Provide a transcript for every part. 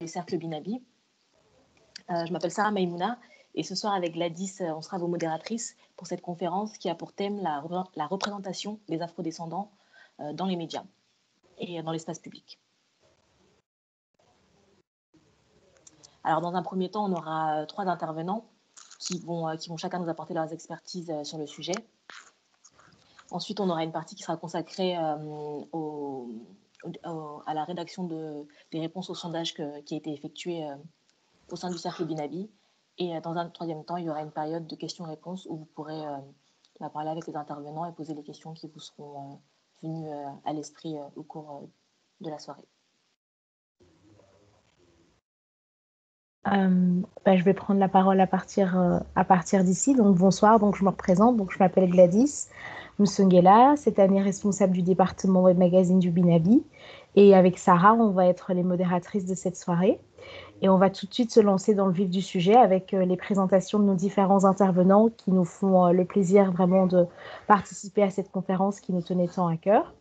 du cercle Binabi. Je m'appelle Sarah Maïmouna et ce soir avec Gladys, on sera vos modératrices pour cette conférence qui a pour thème la représentation des afrodescendants dans les médias et dans l'espace public. Alors dans un premier temps, on aura 3 intervenants qui vont chacun nous apporter leurs expertises sur le sujet. Ensuite, on aura une partie qui sera consacrée à la rédaction des réponses au sondage qui a été effectué au sein du cercle Binabi. Et dans un troisième temps, il y aura une période de questions-réponses où vous pourrez parler avec les intervenants et poser les questions qui vous seront venues à l'esprit au cours de la soirée. Je vais prendre la parole à partir d'ici. Donc bonsoir, donc je me représente. Donc je m'appelle Gladys Moussongela, cette année responsable du département web magazine du Binabi. Et avec Sarah, on va être les modératrices de cette soirée. Et on va tout de suite se lancer dans le vif du sujet avec les présentations de nos différents intervenants qui nous font le plaisir vraiment de participer à cette conférence qui nous tenait tant à cœur.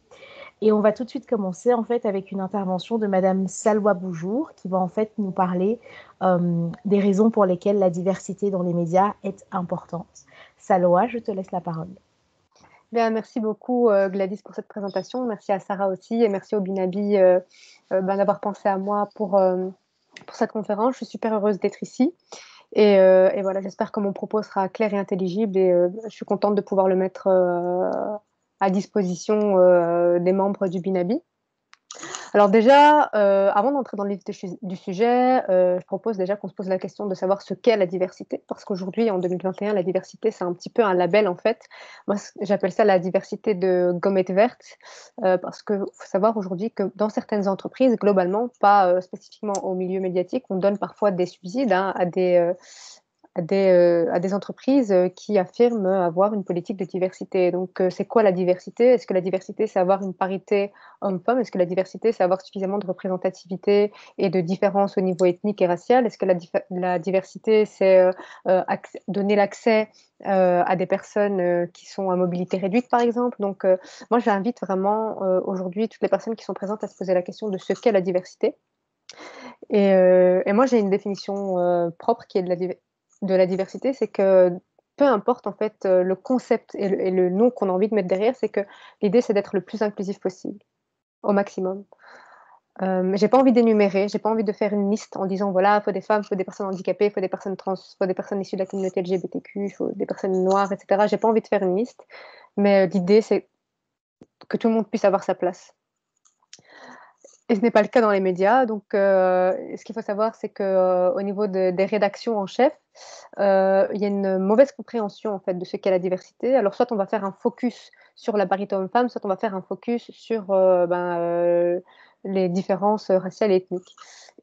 Et on va tout de suite commencer en fait avec une intervention de Madame Salwa Boujour qui va en fait nous parler des raisons pour lesquelles la diversité dans les médias est importante. Salwa, je te laisse la parole. Bien, merci beaucoup Gladys pour cette présentation. Merci à Sarah aussi et merci au Binabi d'avoir pensé à moi pour cette conférence. Je suis super heureuse d'être ici. Et voilà, j'espère que mon propos sera clair et intelligible et je suis contente de pouvoir le mettre à disposition des membres du Binabi. Alors déjà, avant d'entrer dans le vif du sujet, je propose déjà qu'on se pose la question de savoir ce qu'est la diversité, parce qu'aujourd'hui, en 2021, la diversité, c'est un petit peu un label, en fait. Moi, j'appelle ça la diversité de gommette verte, parce qu'il faut savoir aujourd'hui que dans certaines entreprises, globalement, pas spécifiquement au milieu médiatique, on donne parfois des subsides à des entreprises qui affirment avoir une politique de diversité. Donc, c'est quoi la diversité? Est-ce que la diversité, c'est avoir une parité homme-femme? Est-ce que la diversité, c'est avoir suffisamment de représentativité et de différence au niveau ethnique et racial? Est-ce que la diversité, c'est donner l'accès à des personnes qui sont à mobilité réduite, par exemple? Donc, moi, j'invite vraiment aujourd'hui toutes les personnes qui sont présentes à se poser la question de ce qu'est la diversité. Et moi, j'ai une définition propre qui est de la diversité, c'est que peu importe en fait le concept et le nom qu'on a envie de mettre derrière, c'est que l'idée c'est d'être le plus inclusif possible, au maximum. J'ai pas envie d'énumérer, j'ai pas envie de faire une liste en disant voilà, il faut des femmes, il faut des personnes handicapées, il faut des personnes trans, il faut des personnes issues de la communauté LGBTQ, il faut des personnes noires, etc. J'ai pas envie de faire une liste, mais l'idée c'est que tout le monde puisse avoir sa place. Et ce n'est pas le cas dans les médias. Donc, ce qu'il faut savoir, c'est qu'au niveau des rédactions en chef, il y a une mauvaise compréhension en fait, de ce qu'est la diversité. Alors, soit on va faire un focus sur la parité homme-femme, soit on va faire un focus sur les différences raciales et ethniques.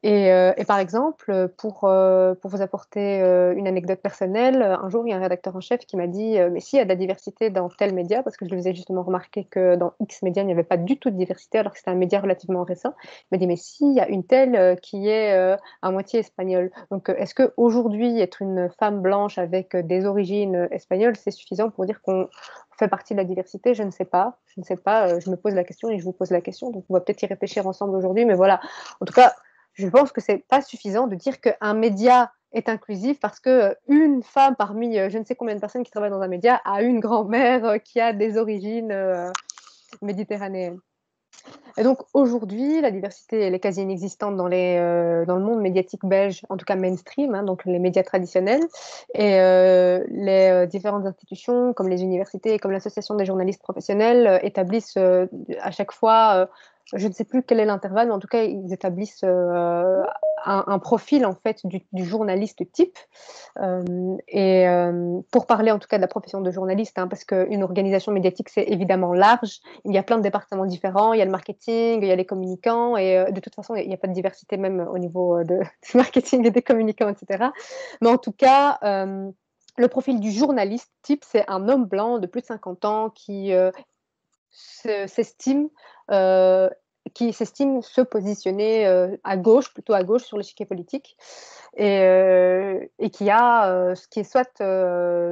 Et par exemple, pour vous apporter une anecdote personnelle, un jour, il y a un rédacteur en chef qui m'a dit mais s'il y a de la diversité dans tel média, parce que je lui faisais justement remarquer que dans X média, il n'y avait pas du tout de diversité, alors que c'était un média relativement récent. Il m'a dit mais s'il y a une telle qui est à moitié espagnole. Donc, est-ce qu'aujourd'hui, être une femme blanche avec des origines espagnoles, c'est suffisant pour dire qu'on fait partie de la diversité? Je ne sais pas. Je ne sais pas. Je me pose la question et je vous pose la question. Donc, on va peut-être y réfléchir ensemble aujourd'hui. Mais voilà. En tout cas, je pense que c'est pas suffisant de dire qu'un média est inclusif parce que une femme parmi je ne sais combien de personnes qui travaillent dans un média a une grand-mère qui a des origines méditerranéennes. Et donc aujourd'hui, la diversité elle est quasi inexistante dans le monde médiatique belge, en tout cas mainstream, hein, donc les médias traditionnels. Et les différentes institutions, comme les universités, comme l'Association des journalistes professionnels, établissent à chaque fois, je ne sais plus quel est l'intervalle, mais en tout cas, ils établissent un profil en fait du journaliste type. Pour parler en tout cas de la profession de journaliste, hein, parce qu'une organisation médiatique, c'est évidemment large. Il y a plein de départements différents. Il y a le marketing, il y a les communicants. Et de toute façon, il n'y a pas de diversité même au niveau du marketing et des communicants, etc. Mais en tout cas, le profil du journaliste type, c'est un homme blanc de plus de 50 ans s'estime se positionner plutôt à gauche sur l'échiquier politique et qui est soit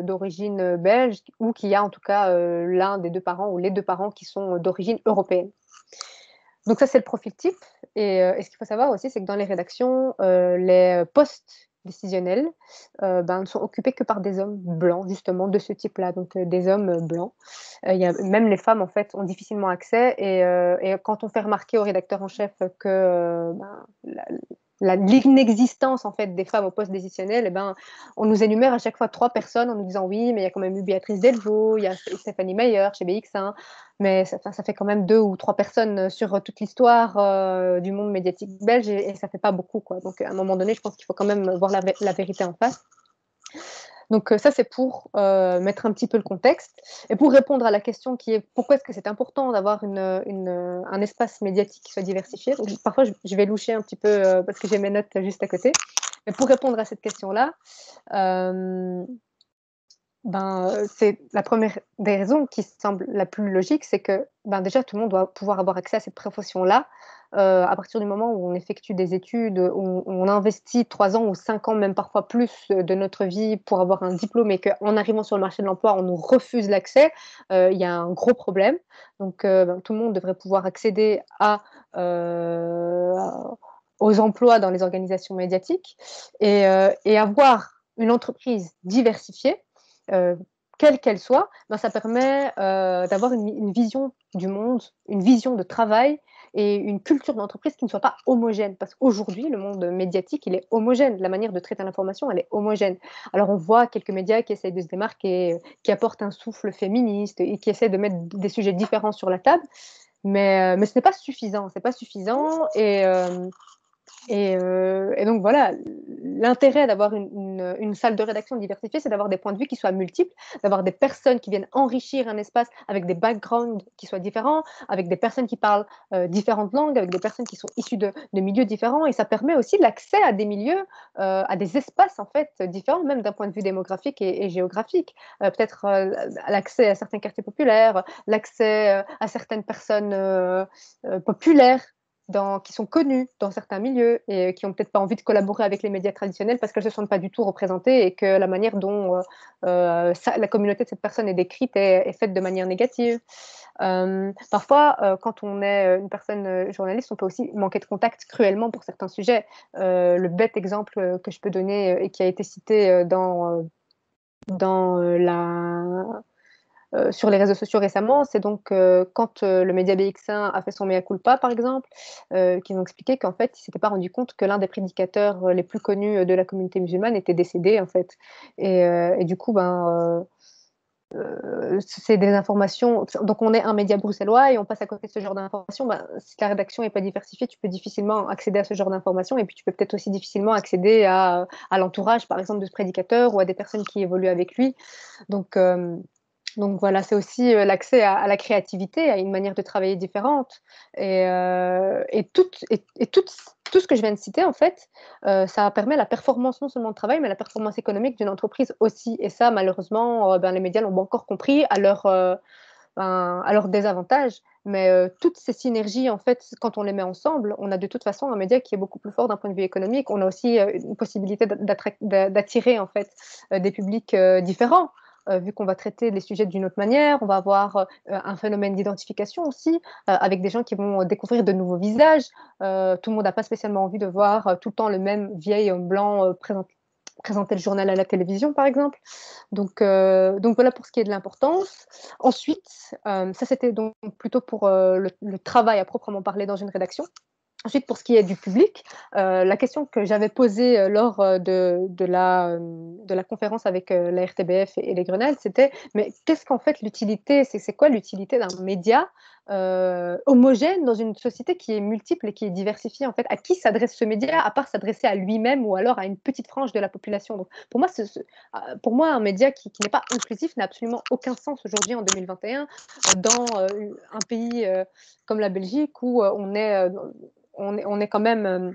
d'origine belge ou qui a en tout cas l'un des deux parents ou les deux parents qui sont d'origine européenne. Donc ça, c'est le profil type. Et ce qu'il faut savoir aussi, c'est que dans les rédactions, les postes décisionnels ne sont occupés que par des hommes blancs, justement, de ce type-là, donc des hommes blancs. Même les femmes, en fait, ont difficilement accès. Et quand on fait remarquer au rédacteur en chef que l'inexistence en fait des femmes au poste décisionnel, on nous énumère à chaque fois 3 personnes en nous disant oui, mais il y a quand même eu Béatrice Delvaux, il y a Stéphanie Meyer chez BX1, mais ça fait quand même 2 ou 3 personnes sur toute l'histoire du monde médiatique belge et ça fait pas beaucoup, quoi. Donc à un moment donné, je pense qu'il faut quand même voir la vérité en face. Donc ça, c'est pour mettre un petit peu le contexte. Et pour répondre à la question qui est pourquoi est-ce que c'est important d'avoir un espace médiatique qui soit diversifié. Donc, parfois, je vais loucher un petit peu parce que j'ai mes notes juste à côté. Mais pour répondre à cette question-là, c'est la première des raisons qui semble la plus logique, c'est que déjà, tout le monde doit pouvoir avoir accès à cette profession-là. À partir du moment où on effectue des études, où on investit 3 ans ou 5 ans, même parfois plus de notre vie pour avoir un diplôme et qu'en arrivant sur le marché de l'emploi, on nous refuse l'accès, il y a un gros problème. Donc, tout le monde devrait pouvoir accéder aux emplois dans les organisations médiatiques et avoir une entreprise diversifiée, quelle qu'elle soit, ça permet d'avoir une vision du monde, une vision de travail et une culture d'entreprise qui ne soit pas homogène. Parce qu'aujourd'hui, le monde médiatique, il est homogène. La manière de traiter l'information, elle est homogène. Alors, on voit quelques médias qui essayent de se démarquer, qui apportent un souffle féministe et qui essaient de mettre des sujets différents sur la table. Mais ce n'est pas suffisant. C'est pas suffisant. Et donc voilà, l'intérêt d'avoir une salle de rédaction diversifiée, c'est d'avoir des points de vue qui soient multiples, d'avoir des personnes qui viennent enrichir un espace avec des backgrounds qui soient différents, avec des personnes qui parlent différentes langues, avec des personnes qui sont issues de milieux différents. Et ça permet aussi l'accès à des milieux, à des espaces en fait différents, même d'un point de vue démographique et géographique. Peut-être l'accès à certains quartiers populaires, l'accès à certaines personnes populaires qui sont connues dans certains milieux et qui n'ont peut-être pas envie de collaborer avec les médias traditionnels parce qu'elles ne se sentent pas du tout représentées et que la manière dont la communauté de cette personne est décrite est faite de manière négative. Parfois, quand on est une personne journaliste, on peut aussi manquer de contact cruellement pour certains sujets. Le bête exemple que je peux donner et qui a été cité sur les réseaux sociaux récemment, c'est donc quand le média BX1 a fait son mea culpa, par exemple, qu'ils ont expliqué qu'en fait, ils ne s'étaient pas rendu compte que l'un des prédicateurs les plus connus de la communauté musulmane était décédé, en fait. Et du coup, c'est des informations. Donc, on est un média bruxellois et on passe à côté de ce genre d'informations. Si la rédaction n'est pas diversifiée, tu peux difficilement accéder à ce genre d'informations et puis tu peux peut-être aussi difficilement accéder à l'entourage, par exemple, de ce prédicateur ou à des personnes qui évoluent avec lui. Donc voilà, c'est aussi l'accès à la créativité, à une manière de travailler différente. Et tout ce que je viens de citer, en fait, ça permet la performance non seulement de travail, mais la performance économique d'une entreprise aussi. Et ça, malheureusement, les médias l'ont encore compris à leur désavantage. Mais toutes ces synergies, en fait, quand on les met ensemble, on a de toute façon un média qui est beaucoup plus fort d'un point de vue économique. On a aussi une possibilité d'attirer, en fait, des publics différents. Vu qu'on va traiter les sujets d'une autre manière, on va avoir un phénomène d'identification aussi, avec des gens qui vont découvrir de nouveaux visages. Tout le monde n'a pas spécialement envie de voir tout le temps le même vieil homme blanc présenter le journal à la télévision, par exemple. Donc voilà pour ce qui est de l'importance. Ensuite, ça c'était donc plutôt pour le travail à proprement parler dans une rédaction. Ensuite, pour ce qui est du public, la question que j'avais posée lors de la conférence avec la RTBF et les Grenades, c'était mais qu'est-ce qu'en fait l'utilité, c'est quoi l'utilité d'un média homogène dans une société qui est multiple et qui est diversifiée en fait? À qui s'adresse ce média à part s'adresser à lui-même ou alors à une petite frange de la population? Donc, pour moi, un média qui n'est pas inclusif n'a absolument aucun sens aujourd'hui en 2021 dans un pays comme la Belgique où on est quand même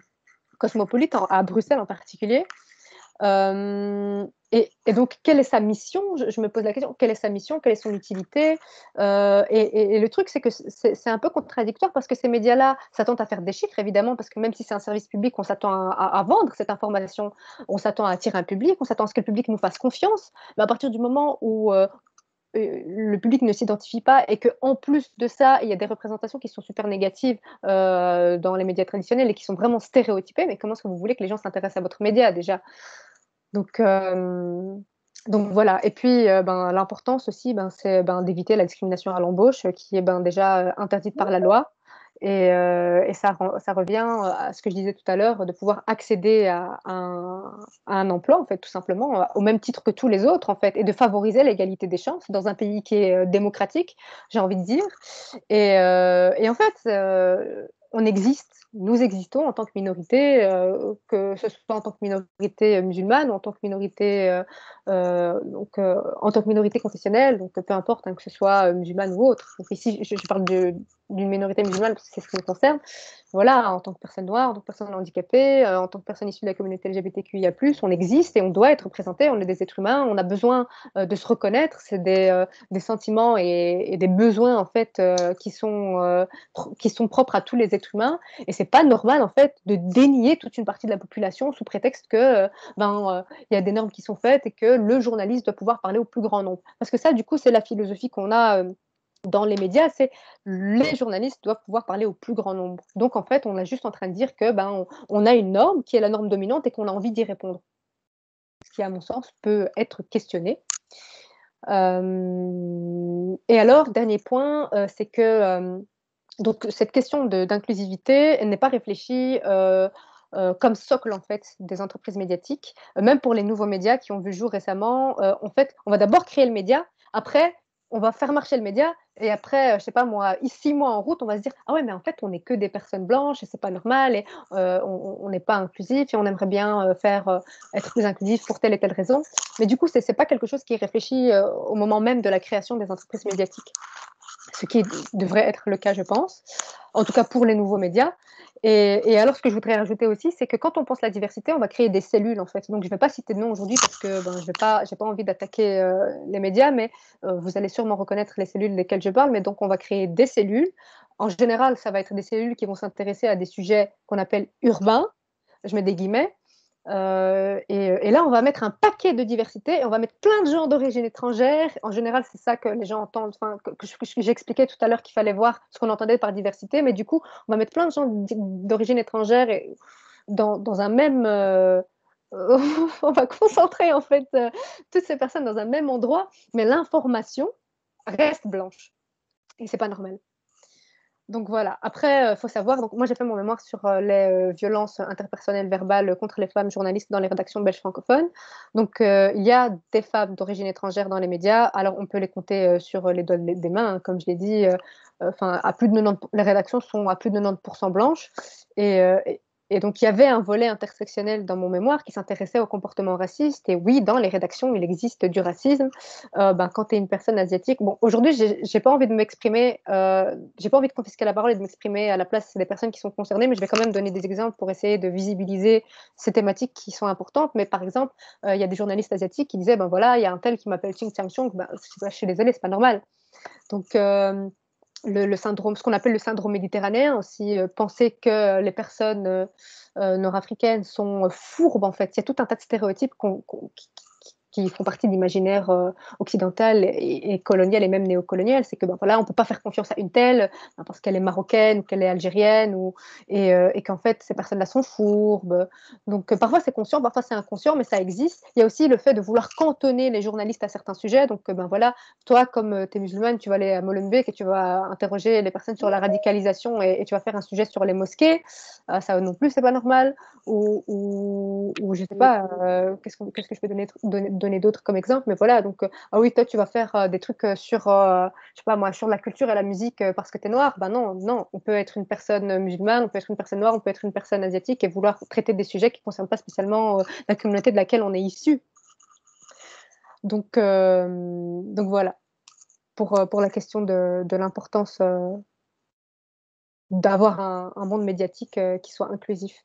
cosmopolite, à Bruxelles en particulier. Et donc, quelle est sa mission? Je me pose la question, quelle est sa mission? Quelle est son utilité? Et le truc, c'est que c'est un peu contradictoire parce que ces médias-là s'attendent à faire des chiffres, évidemment, parce que même si c'est un service public, on s'attend à vendre cette information, on s'attend à attirer un public, on s'attend à ce que le public nous fasse confiance. Mais à partir du moment où le public ne s'identifie pas et qu'en plus de ça, il y a des représentations qui sont super négatives dans les médias traditionnels et qui sont vraiment stéréotypées, mais comment est-ce que vous voulez que les gens s'intéressent à votre média déjà? Donc, donc voilà. Et puis, l'importance aussi, c'est d'éviter la discrimination à l'embauche, qui est déjà interdite par la loi. Et ça revient à ce que je disais tout à l'heure, de pouvoir accéder à un emploi, en fait, tout simplement, au même titre que tous les autres, en fait, et de favoriser l'égalité des chances dans un pays qui est démocratique, j'ai envie de dire. Et en fait, on existe, nous existons en tant que minorité, que ce soit en tant que minorité musulmane ou en tant que minorité, en tant que minorité confessionnelle, donc peu importe, hein, que ce soit musulmane ou autre. Donc ici, je parle d'une minorité musulmane parce que c'est ce qui me concerne. Voilà, en tant que personne noire, en tant que personne handicapée, en tant que personne issue de la communauté LGBTQIA+, on existe et on doit être représenté, on est des êtres humains, on a besoin de se reconnaître, c'est des sentiments et des besoins en fait qui sont propres à tous les êtres humains, et c'est pas normal en fait de dénier toute une partie de la population sous prétexte que il y a des normes qui sont faites et que le journaliste doit pouvoir parler au plus grand nombre. Parce que ça, du coup, c'est la philosophie qu'on a dans les médias, c'est les journalistes doivent pouvoir parler au plus grand nombre. Donc, en fait, on est juste en train de dire que on a une norme qui est la norme dominante et qu'on a envie d'y répondre. Ce qui, à mon sens, peut être questionné. Et alors, dernier point, c'est que donc cette question d'inclusivité n'est pas réfléchie comme socle en fait des entreprises médiatiques, même pour les nouveaux médias qui ont vu le jour récemment. En fait, on va d'abord créer le média, après on va faire marcher le média, et après, je sais pas moi, 6 mois en route, on va se dire ah ouais, mais en fait on n'est que des personnes blanches et c'est pas normal, et on n'est pas inclusif et on aimerait bien être plus inclusif pour telle et telle raison. Mais du coup, c'est pas quelque chose qui est réfléchi au moment même de la création des entreprises médiatiques, ce qui devrait être le cas, je pense, en tout cas pour les nouveaux médias. Et alors, ce que je voudrais rajouter aussi, c'est que quand on pense la diversité, on va créer des cellules, en fait. Donc, je ne vais pas citer de nom aujourd'hui parce que je n'ai pas envie d'attaquer les médias, mais vous allez sûrement reconnaître les cellules desquelles je parle. Mais donc, on va créer des cellules. En général, ça va être des cellules qui vont s'intéresser à des sujets qu'on appelle urbains. Je mets des guillemets. Et là, on va mettre un paquet de diversité et on va mettre plein de gens d'origine étrangère. En général, c'est ça que les gens entendent, que j'expliquais tout à l'heure qu'il fallait voir ce qu'on entendait par diversité. Mais du coup, on va mettre plein de gens d'origine étrangère et dans un même... on va concentrer en fait toutes ces personnes dans un même endroit, mais l'information reste blanche. Et c'est pas normal. Donc voilà. Après, faut savoir, donc moi j'ai fait mon mémoire sur les violences interpersonnelles verbales contre les femmes journalistes dans les rédactions belges francophones. Donc il y a des femmes d'origine étrangère dans les médias. Alors on peut les compter sur les doigts des mains, hein, comme je l'ai dit. À plus de 90, les rédactions sont à plus de 90% blanches. Et donc, il y avait un volet intersectionnel dans mon mémoire qui s'intéressait au comportement raciste. Et oui, dans les rédactions, il existe du racisme. Quand tu es une personne asiatique, bon, aujourd'hui, j'ai pas envie de m'exprimer, j'ai pas envie de confisquer la parole et de m'exprimer à la place des personnes qui sont concernées, mais je vais quand même donner des exemples pour essayer de visibiliser ces thématiques qui sont importantes. Mais par exemple, il y a des journalistes asiatiques qui disaient, voilà, il y a un tel qui m'appelle Ching Chang Chung, je suis désolée, c'est pas normal. Donc, le syndrome, ce qu'on appelle le syndrome méditerranéen aussi, penser que les personnes nord-africaines sont fourbes, en fait. Il y a tout un tas de stéréotypes qui font partie de l'imaginaire occidental et colonial et même néocolonial. C'est que voilà, on ne peut pas faire confiance à une telle parce qu'elle est marocaine ou qu'elle est algérienne et qu'en fait ces personnes-là sont fourbes. Donc parfois c'est conscient, parfois c'est inconscient, mais ça existe. Il y a aussi le fait de vouloir cantonner les journalistes à certains sujets. Donc voilà, toi comme tu es musulmane, tu vas aller à Molenbeek et tu vas interroger les personnes sur la radicalisation et tu vas faire un sujet sur les mosquées. Ça non plus c'est pas normal. Ou je sais pas, qu'est-ce que je peux donner d'autres comme exemple, mais voilà, donc ah oui, toi tu vas faire des trucs sur je sais pas moi, sur la culture et la musique parce que tu es noir. Ben non, on peut être une personne musulmane, on peut être une personne noire, on peut être une personne asiatique et vouloir traiter des sujets qui ne concernent pas spécialement la communauté de laquelle on est issu. Donc voilà, pour la question de l'importance d'avoir un monde médiatique qui soit inclusif.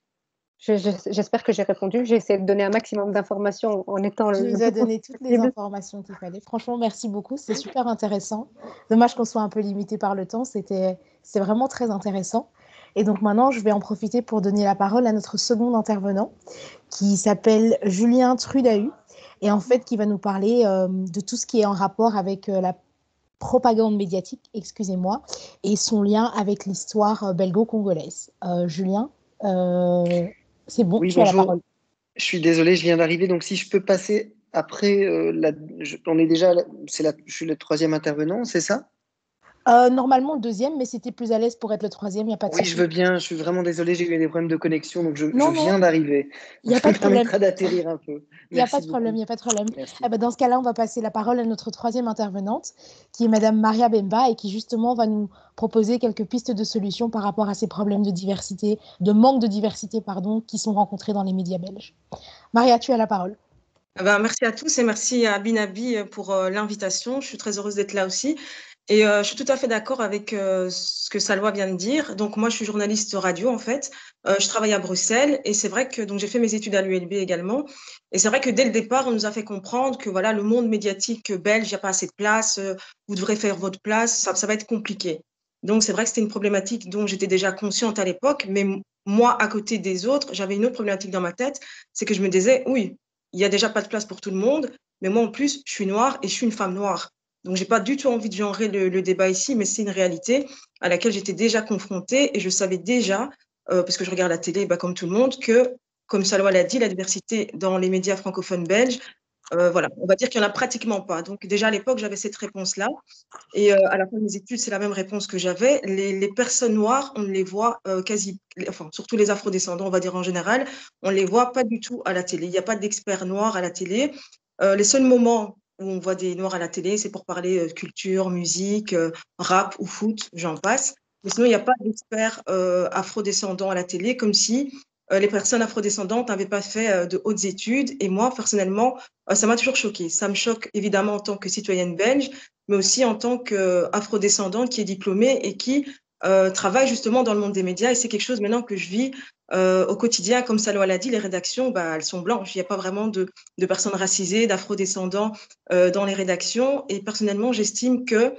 J'espère que j'ai répondu. J'ai essayé de donner un maximum d'informations en étant Tu nous as donné toutes les informations qu'il fallait. Franchement, merci beaucoup. C'est super intéressant. Dommage qu'on soit un peu limité par le temps. C'est vraiment très intéressant. Et donc maintenant, je vais en profiter pour donner la parole à notre second intervenant qui s'appelle Julien Trudahu et en fait qui va nous parler de tout ce qui est en rapport avec la propagande médiatique, excusez-moi, et son lien avec l'histoire belgo-congolaise. Julien, c'est bon, Oui, tu as la bonjour. parole. Je suis désolé, je viens d'arriver. Donc, si je peux passer après, on est déjà, je suis le troisième intervenant, c'est ça? Normalement le deuxième, mais si tu es plus à l'aise pour être le troisième, il n'y a pas de Oui, je souci. veux bien. Je suis vraiment désolé, j'ai eu des problèmes de connexion, donc je Non, non, viens d'arriver. il n'y a Ça pas me de problème. permettra d'atterrir un peu. Il n'y a pas Merci de problème, il beaucoup. n'y a pas de problème. Merci. Eh ben, dans ce cas-là, on va passer la parole à notre troisième intervenante, qui est Madame Maria Bemba, et qui justement va nous proposer quelques pistes de solutions par rapport à ces problèmes de diversité, de manque de diversité, pardon, qui sont rencontrés dans les médias belges. Maria, tu as la parole. Merci à tous et merci à Binabi pour l'invitation. Je suis très heureuse d'être là aussi. Et je suis tout à fait d'accord avec ce que Salwa vient de dire. Donc moi, je suis journaliste radio en fait. Je travaille à Bruxelles et c'est vrai que donc j'ai fait mes études à l'ULB également. Et c'est vrai que dès le départ, on nous a fait comprendre que voilà, le monde médiatique belge, il n'y a pas assez de place. Vous devrez faire votre place. Ça va être compliqué. Donc c'est vrai que c'était une problématique dont j'étais déjà consciente à l'époque. Mais moi, à côté des autres, j'avais une autre problématique dans ma tête. C'est que je me disais, oui, il n'y a déjà pas de place pour tout le monde. Mais moi, en plus, je suis noire et je suis une femme noire. Donc, j'ai pas du tout envie de genrer le débat ici, mais c'est une réalité à laquelle j'étais déjà confrontée et je savais déjà, parce que je regarde la télé comme tout le monde, que, comme Salwa l'a dit, la diversité dans les médias francophones belges, voilà, on va dire qu'il n'y en a pratiquement pas. Donc, déjà à l'époque, j'avais cette réponse-là. Et à la fin de mes études, c'est la même réponse que j'avais. Les personnes noires, on ne les voit enfin, surtout les afrodescendants, on va dire en général, on ne les voit pas du tout à la télé. Il n'y a pas d'experts noirs à la télé. Les seuls moments où on voit des noirs à la télé, c'est pour parler culture, musique, rap ou foot, j'en passe. Mais sinon, il n'y a pas d'experts afrodescendants à la télé, comme si les personnes afrodescendantes n'avaient pas fait de hautes études. Et moi, personnellement, ça m'a toujours choquée. Ça me choque évidemment en tant que citoyenne belge, mais aussi en tant qu'afrodescendante qui est diplômée et qui travaille justement dans le monde des médias. Et c'est quelque chose maintenant que je vis au quotidien. Comme Salwa l'a dit, les rédactions, elles sont blanches. Il n'y a pas vraiment de personnes racisées, d'afrodescendants dans les rédactions. Et personnellement, j'estime que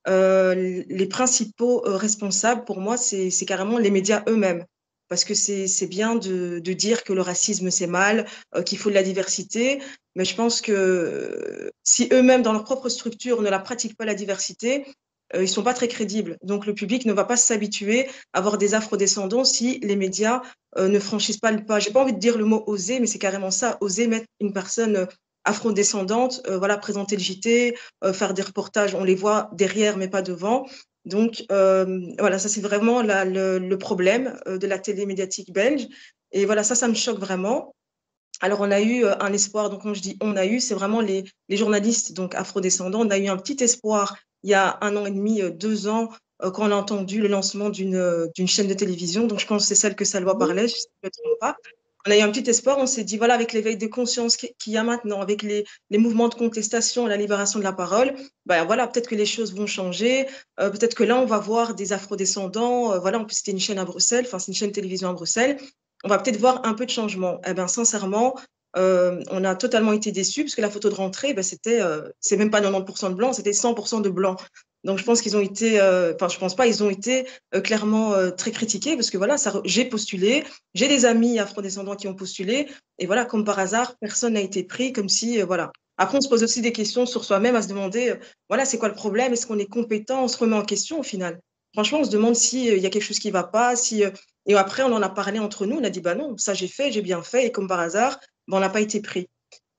les principaux responsables, pour moi, c'est carrément les médias eux-mêmes. Parce que c'est bien de dire que le racisme, c'est mal, qu'il faut de la diversité. Mais je pense que si eux-mêmes, dans leur propre structure, ne la pratiquent pas la diversité, ils ne sont pas très crédibles. Donc, le public ne va pas s'habituer à avoir des afrodescendants si les médias ne franchissent pas le pas. Je n'ai pas envie de dire le mot oser, mais c'est carrément ça, oser mettre une personne afrodescendante, voilà, présenter le JT, faire des reportages, on les voit derrière, mais pas devant. Donc, voilà, ça, c'est vraiment le problème de la télé médiatique belge. Et voilà, ça me choque vraiment. Alors, on a eu un espoir, donc quand je dis on a eu, c'est vraiment les journalistes donc afrodescendants. On a eu un petit espoir il y a 1 an et demi, 2 ans, quand on a entendu le lancement d'une chaîne de télévision. Donc, je pense que c'est celle que Salwa parlait, je ne me trompe pas. On a eu un petit espoir, on s'est dit, voilà, avec l'éveil de conscience qu'il y a maintenant, avec les mouvements de contestation, la libération de la parole, voilà, peut-être que les choses vont changer, peut-être que là, on va voir des afrodescendants, voilà, en plus, c'était une chaîne à Bruxelles, enfin, c'est une chaîne de télévision à Bruxelles, on va peut-être voir un peu de changement. Eh bien, sincèrement, on a totalement été déçus, parce que la photo de rentrée, c'est même pas 90% de blanc, c'était 100% de blanc. Donc, je pense qu'ils ont été, enfin, je pense pas, ils ont été clairement très critiqués, parce que voilà, j'ai postulé, j'ai des amis afrodescendants qui ont postulé, et voilà, comme par hasard, personne n'a été pris, comme si, voilà. Après, on se pose aussi des questions sur soi-même, à se demander, voilà, c'est quoi le problème? Est-ce qu'on est compétent? On se remet en question au final. Franchement, on se demande s'il y a quelque chose qui ne va pas, si, et après, on en a parlé entre nous, on a dit, bah non, ça j'ai fait, j'ai bien fait, et comme par hasard, on n'a pas été pris.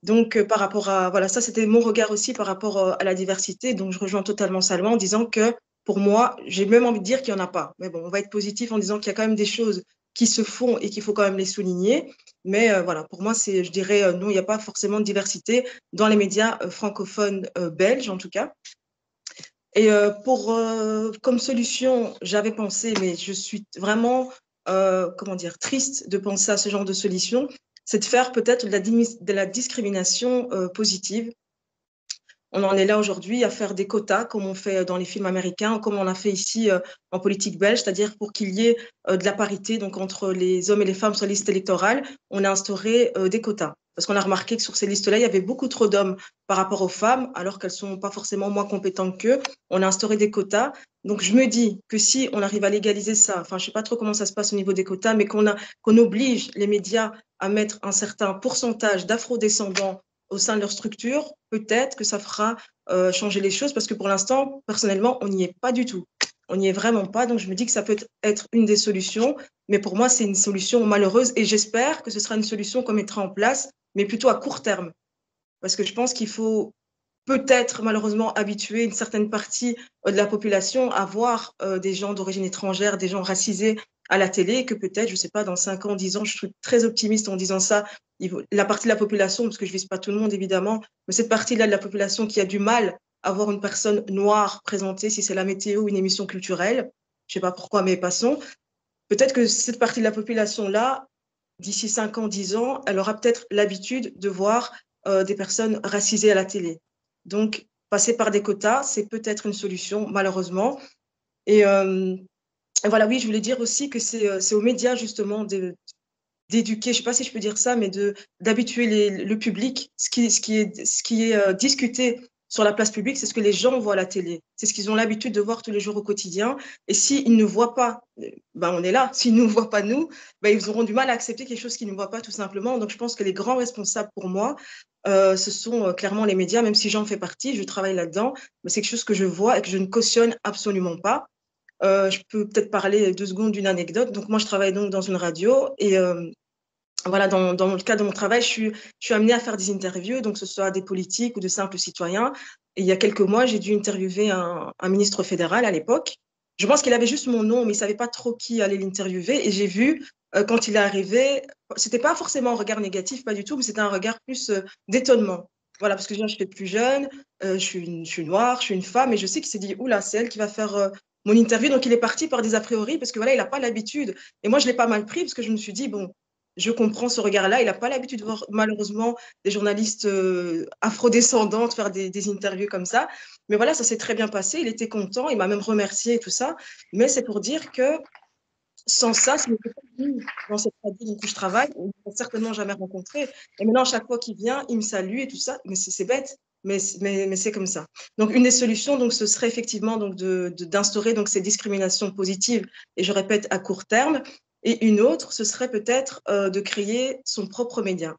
Donc, par rapport à, voilà, ça c'était mon regard aussi par rapport à la diversité. Donc, je rejoins totalement Salwa en disant que pour moi, j'ai même envie de dire qu'il n'y en a pas. Mais bon, on va être positif en disant qu'il y a quand même des choses qui se font et qu'il faut quand même les souligner. Mais voilà, pour moi, je dirais non, il n'y a pas forcément de diversité dans les médias francophones belges, en tout cas. Et comme solution, j'avais pensé, mais je suis vraiment, comment dire, triste de penser à ce genre de solution, c'est de faire peut-être de la discrimination positive. On en est là aujourd'hui à faire des quotas, comme on fait dans les films américains, comme on a fait ici en politique belge, c'est-à-dire pour qu'il y ait de la parité donc entre les hommes et les femmes sur la liste électorale, on a instauré des quotas. Parce qu'on a remarqué que sur ces listes-là, il y avait beaucoup trop d'hommes par rapport aux femmes, alors qu'elles ne sont pas forcément moins compétentes qu'eux. On a instauré des quotas. Donc, je me dis que si on arrive à légaliser ça, enfin, je ne sais pas trop comment ça se passe au niveau des quotas, mais qu'on oblige les médias à mettre un certain pourcentage d'afrodescendants au sein de leur structure, peut-être que ça fera changer les choses, parce que pour l'instant, personnellement, on n'y est pas du tout. On n'y est vraiment pas, donc je me dis que ça peut être une des solutions, mais pour moi, c'est une solution malheureuse, et j'espère que ce sera une solution qu'on mettra en place, mais plutôt à court terme, parce que je pense qu'il faut peut-être malheureusement habituer une certaine partie de la population à voir des gens d'origine étrangère, des gens racisés à la télé, que peut-être, je ne sais pas, dans 5 ans, 10 ans, je suis très optimiste en disant ça, la partie de la population, parce que je ne vise pas tout le monde évidemment, mais cette partie-là de la population qui a du mal à voir une personne noire présentée, si c'est la météo ou une émission culturelle, je ne sais pas pourquoi, mais passons, peut-être que cette partie de la population-là, d'ici 5 ans, 10 ans, elle aura peut-être l'habitude de voir des personnes racisées à la télé. Donc, passer par des quotas, c'est peut-être une solution, malheureusement. Et voilà, oui, je voulais dire aussi que c'est aux médias, justement, d'éduquer, je ne sais pas si je peux dire ça, mais d'habituer le public. Ce qui est discuté sur la place publique, c'est ce que les gens voient à la télé. C'est ce qu'ils ont l'habitude de voir tous les jours au quotidien. Et s'ils ne voient pas, ben on est là. S'ils ne nous voient pas, nous, ben ils auront du mal à accepter quelque chose qu'ils ne voient pas, tout simplement. Donc, je pense que les grands responsables pour moi, ce sont clairement les médias, même si j'en fais partie, je travaille là-dedans, mais c'est quelque chose que je vois et que je ne cautionne absolument pas. Je peux peut-être parler 2 secondes d'une anecdote. Donc, moi, je travaille donc dans une radio et voilà, dans le cadre de mon travail, je suis amenée à faire des interviews, donc que ce soit des politiques ou de simples citoyens. Et il y a quelques mois, j'ai dû interviewer un ministre fédéral à l'époque. Je pense qu'il avait juste mon nom, mais il ne savait pas trop qui allait l'interviewer. Et j'ai vu, quand il est arrivé, c'était pas forcément un regard négatif, pas du tout, mais c'était un regard plus d'étonnement. Voilà, parce que déjà, je suis plus jeune, je suis noire, je suis une femme, et je sais qu'il s'est dit, oula, c'est elle qui va faire mon interview. Donc, il est parti par des a priori, parce que voilà, il n'a pas l'habitude. Et moi, je l'ai pas mal pris, parce que je me suis dit, bon, je comprends ce regard-là. Il n'a pas l'habitude de voir, malheureusement, des journalistes afrodescendantes faire des interviews comme ça. Mais voilà, ça s'est très bien passé. Il était content. Il m'a même remercié et tout ça. Mais c'est pour dire que sans ça, ce n'était pas venu dans cette radio où je travaille. On ne l'a certainement jamais rencontré. Et maintenant, chaque fois qu'il vient, il me salue et tout ça. Mais c'est bête. Mais c'est comme ça. Donc, une des solutions, donc, ce serait effectivement donc, d'instaurer donc, ces discriminations positives, et je répète, à court terme. Et une autre, ce serait peut-être de créer son propre média.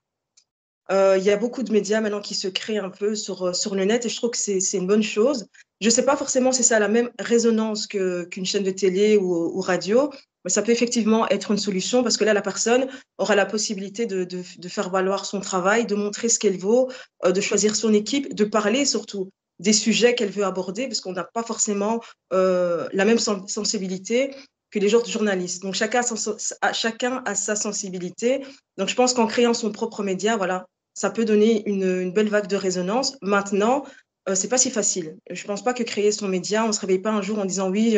Il y a beaucoup de médias maintenant qui se créent un peu sur le net, et je trouve que c'est une bonne chose. Je ne sais pas forcément si ça a la même résonance qu'une chaîne de télé ou radio, mais ça peut effectivement être une solution, parce que là, la personne aura la possibilité de faire valoir son travail, de montrer ce qu'elle vaut, de choisir son équipe, de parler surtout des sujets qu'elle veut aborder, parce qu'on n'a pas forcément la même sensibilité que les autres journalistes. Donc, chacun a sa sensibilité. Donc, je pense qu'en créant son propre média, voilà, ça peut donner une belle vague de résonance. Maintenant, c'est pas si facile. Je pense pas que créer son média, on se réveille pas un jour en disant oui,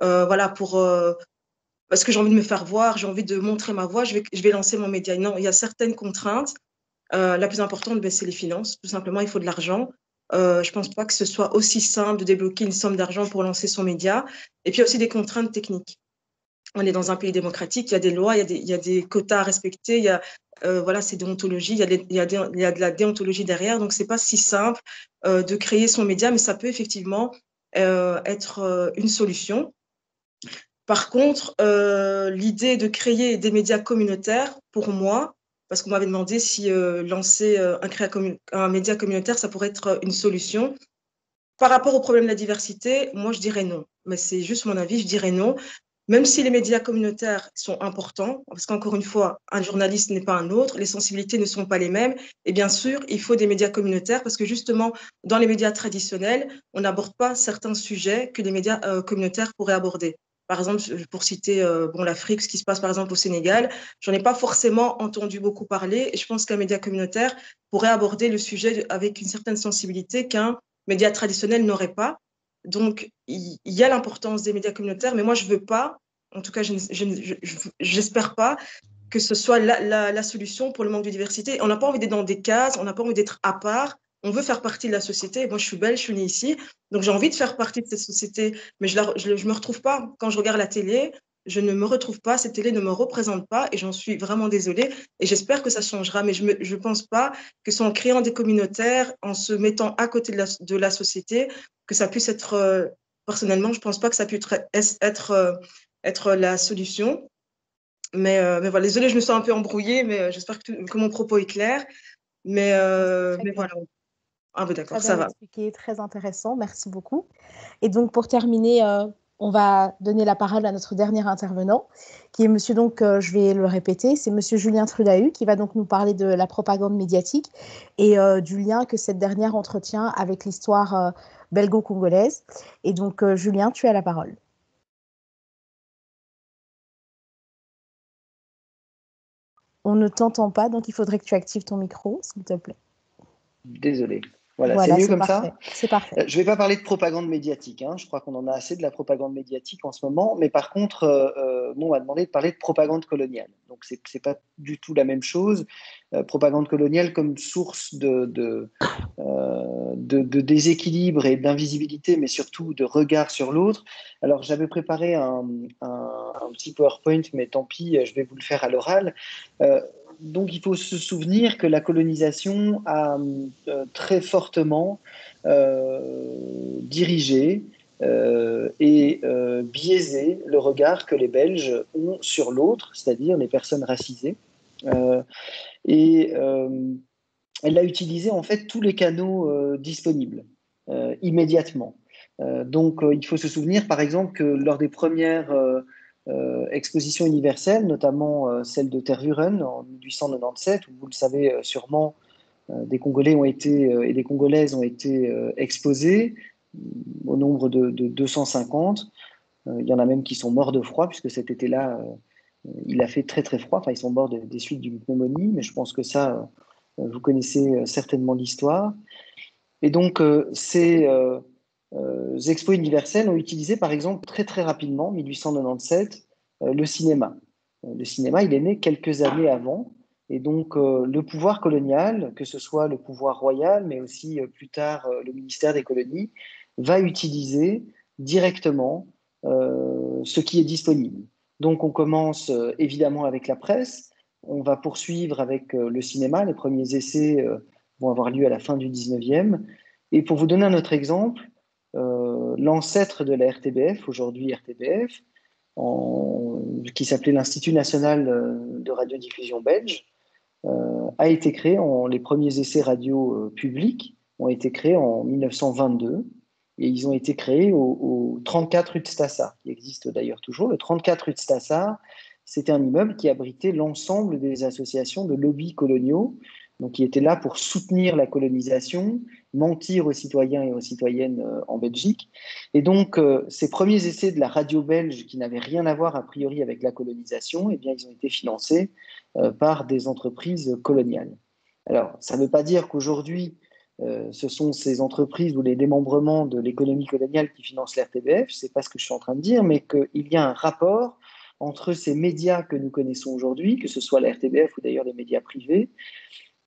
voilà, parce que j'ai envie de me faire voir, j'ai envie de montrer ma voix, je vais lancer mon média. Non, il y a certaines contraintes. La plus importante, c'est les finances. Tout simplement, il faut de l'argent. Je pense pas que ce soit aussi simple de débloquer une somme d'argent pour lancer son média. Et puis, il y a aussi des contraintes techniques. On est dans un pays démocratique, il y a des lois, il y a des quotas à respecter, il y a voilà, c'est déontologie, il y a de la déontologie derrière, donc c'est pas si simple de créer son média, mais ça peut effectivement être une solution. Par contre, l'idée de créer des médias communautaires, pour moi, parce qu'on m'avait demandé si lancer un média communautaire, ça pourrait être une solution. Par rapport au problème de la diversité, moi, je dirais non. Mais c'est juste mon avis, je dirais non. Même si les médias communautaires sont importants, parce qu'encore une fois, un journaliste n'est pas un autre, les sensibilités ne sont pas les mêmes. Et bien sûr, il faut des médias communautaires, parce que justement, dans les médias traditionnels, on n'aborde pas certains sujets que les médias communautaires pourraient aborder. Par exemple, pour citer l'Afrique, ce qui se passe par exemple au Sénégal, j'en ai pas forcément entendu beaucoup parler. Et je pense qu'un média communautaire pourrait aborder le sujet avec une certaine sensibilité qu'un média traditionnel n'aurait pas. Donc, il y a l'importance des médias communautaires, mais moi, je ne veux pas, en tout cas, je n'espère pas que ce soit la solution pour le manque de diversité. On n'a pas envie d'être dans des cases, on n'a pas envie d'être à part, on veut faire partie de la société. Moi, je suis belge, je suis née ici, donc j'ai envie de faire partie de cette société, mais je ne me retrouve pas. Quand je regarde la télé, je ne me retrouve pas, cette télé ne me représente pas, et j'en suis vraiment désolée, et j'espère que ça changera, mais je ne pense pas que c'est en créant des communautaires, en se mettant à côté de la société, que ça puisse être, personnellement, je ne pense pas que ça puisse être la solution. Mais voilà, désolée, je me sens un peu embrouillée, mais j'espère que mon propos est clair. Mais, Très mais clair. voilà. Ah, ben Très d'accord, bien ça va. expliqué, très intéressant. Merci beaucoup. Et donc, pour terminer, on va donner la parole à notre dernier intervenant, qui est monsieur, donc, je vais le répéter, c'est monsieur Julien Trudahue, qui va donc nous parler de la propagande médiatique et du lien que cette dernière entretient avec l'histoire belgo-congolaise. Et donc, Julien, tu as la parole. On ne t'entend pas, donc il faudrait que tu actives ton micro, s'il te plaît. Désolé. Voilà, c'est Voilà, mieux c'est comme parfait. ça? C'est parfait. Je ne vais pas parler de propagande médiatique, hein. Je crois qu'on en a assez de la propagande médiatique en ce moment. Mais par contre, on m'a demandé de parler de propagande coloniale. Donc, ce n'est pas du tout la même chose. Propagande coloniale comme source de déséquilibre et d'invisibilité, mais surtout de regard sur l'autre. Alors, j'avais préparé un petit PowerPoint, mais tant pis, je vais vous le faire à l'oral. Donc, il faut se souvenir que la colonisation a très fortement dirigé et biaisé le regard que les Belges ont sur l'autre, c'est-à-dire les personnes racisées. Et elle a utilisé en fait tous les canaux disponibles immédiatement. Donc, il faut se souvenir, par exemple, que lors des premières expositions universelles, notamment celle de Tervuren en 1897, où vous le savez sûrement, des Congolais ont été, et des Congolaises ont été exposés au nombre de 250. Il y en a même qui sont morts de froid, puisque cet été-là, il a fait très très froid. Enfin, ils sont morts des suites d'une pneumonie, mais je pense que ça, vous connaissez certainement l'histoire. Et donc, ces expos universels ont utilisé, par exemple, très très rapidement, en 1897, le cinéma. Le cinéma, il est né quelques années avant. Et donc, le pouvoir colonial, que ce soit le pouvoir royal, mais aussi plus tard le ministère des colonies, va utiliser directement ce qui est disponible. Donc, on commence évidemment avec la presse. On va poursuivre avec le cinéma. Les premiers essais vont avoir lieu à la fin du 19e. Et pour vous donner un autre exemple, l'ancêtre de la RTBF, aujourd'hui RTBF, qui s'appelait l'Institut national de radiodiffusion belge, a été créé, les premiers essais radio publics ont été créés en 1922 et ils ont été créés au 34 rue de Stassard, qui existe d'ailleurs toujours. Le 34 rue de Stassard, c'était un immeuble qui abritait l'ensemble des associations de lobbies coloniaux, donc qui étaient là pour soutenir la colonisation, mentir aux citoyens et aux citoyennes en Belgique. Et donc, ces premiers essais de la radio belge, qui n'avaient rien à voir a priori avec la colonisation, eh bien, ils ont été financés par des entreprises coloniales. Alors, ça ne veut pas dire qu'aujourd'hui, ce sont ces entreprises ou les démembrements de l'économie coloniale qui financent l'RTBF, c'est pas ce que je suis en train de dire, mais qu'il y a un rapport entre ces médias que nous connaissons aujourd'hui, que ce soit la RTBF ou d'ailleurs les médias privés,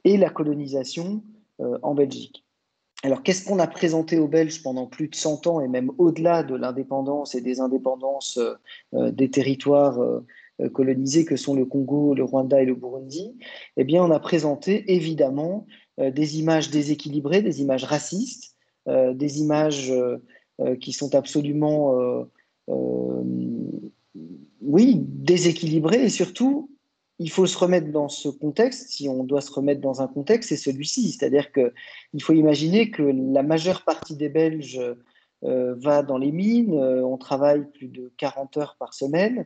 et la colonisation en Belgique. Alors, qu'est-ce qu'on a présenté aux Belges pendant plus de 100 ans et même au-delà de l'indépendance et des indépendances des territoires colonisés que sont le Congo, le Rwanda et le Burundi? Eh bien, on a présenté évidemment des images déséquilibrées, des images racistes, des images qui sont absolument, oui, déséquilibrées et surtout, il faut se remettre dans ce contexte, si on doit se remettre dans un contexte, c'est celui-ci. C'est-à-dire qu'il faut imaginer que la majeure partie des Belges va dans les mines, on travaille plus de 40 heures par semaine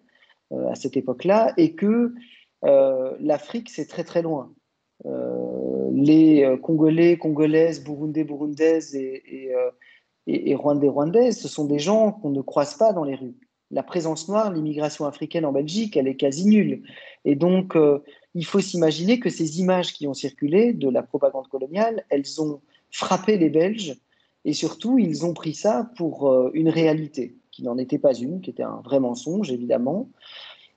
à cette époque-là, et que l'Afrique, c'est très très loin. Les Congolais, Congolaises, Burundais, Burundaises et Rwandais, Rwandaises, ce sont des gens qu'on ne croise pas dans les rues. La présence noire, l'immigration africaine en Belgique, elle est quasi nulle. Et donc, il faut s'imaginer que ces images qui ont circulé de la propagande coloniale, elles ont frappé les Belges et surtout, ils ont pris ça pour une réalité qui n'en était pas une, qui était un vrai mensonge, évidemment.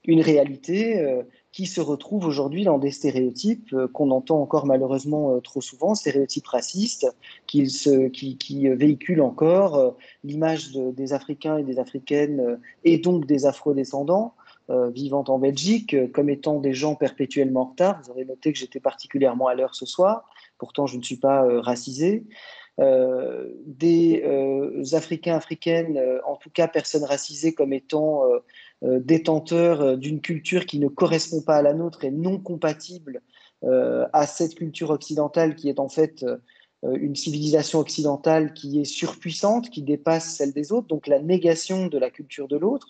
Une réalité qui se retrouve aujourd'hui dans des stéréotypes qu'on entend encore malheureusement trop souvent, stéréotypes racistes qui véhiculent encore l'image des Africains et des Africaines et donc des Afro-descendants vivant en Belgique comme étant des gens perpétuellement en retard. Vous aurez noté que j'étais particulièrement à l'heure ce soir, pourtant je ne suis pas racisé. des Africains, Africaines, en tout cas personnes racisées comme étant détenteurs d'une culture qui ne correspond pas à la nôtre et non compatible à cette culture occidentale qui est en fait une civilisation occidentale qui est surpuissante, qui dépasse celle des autres, donc la négation de la culture de l'autre.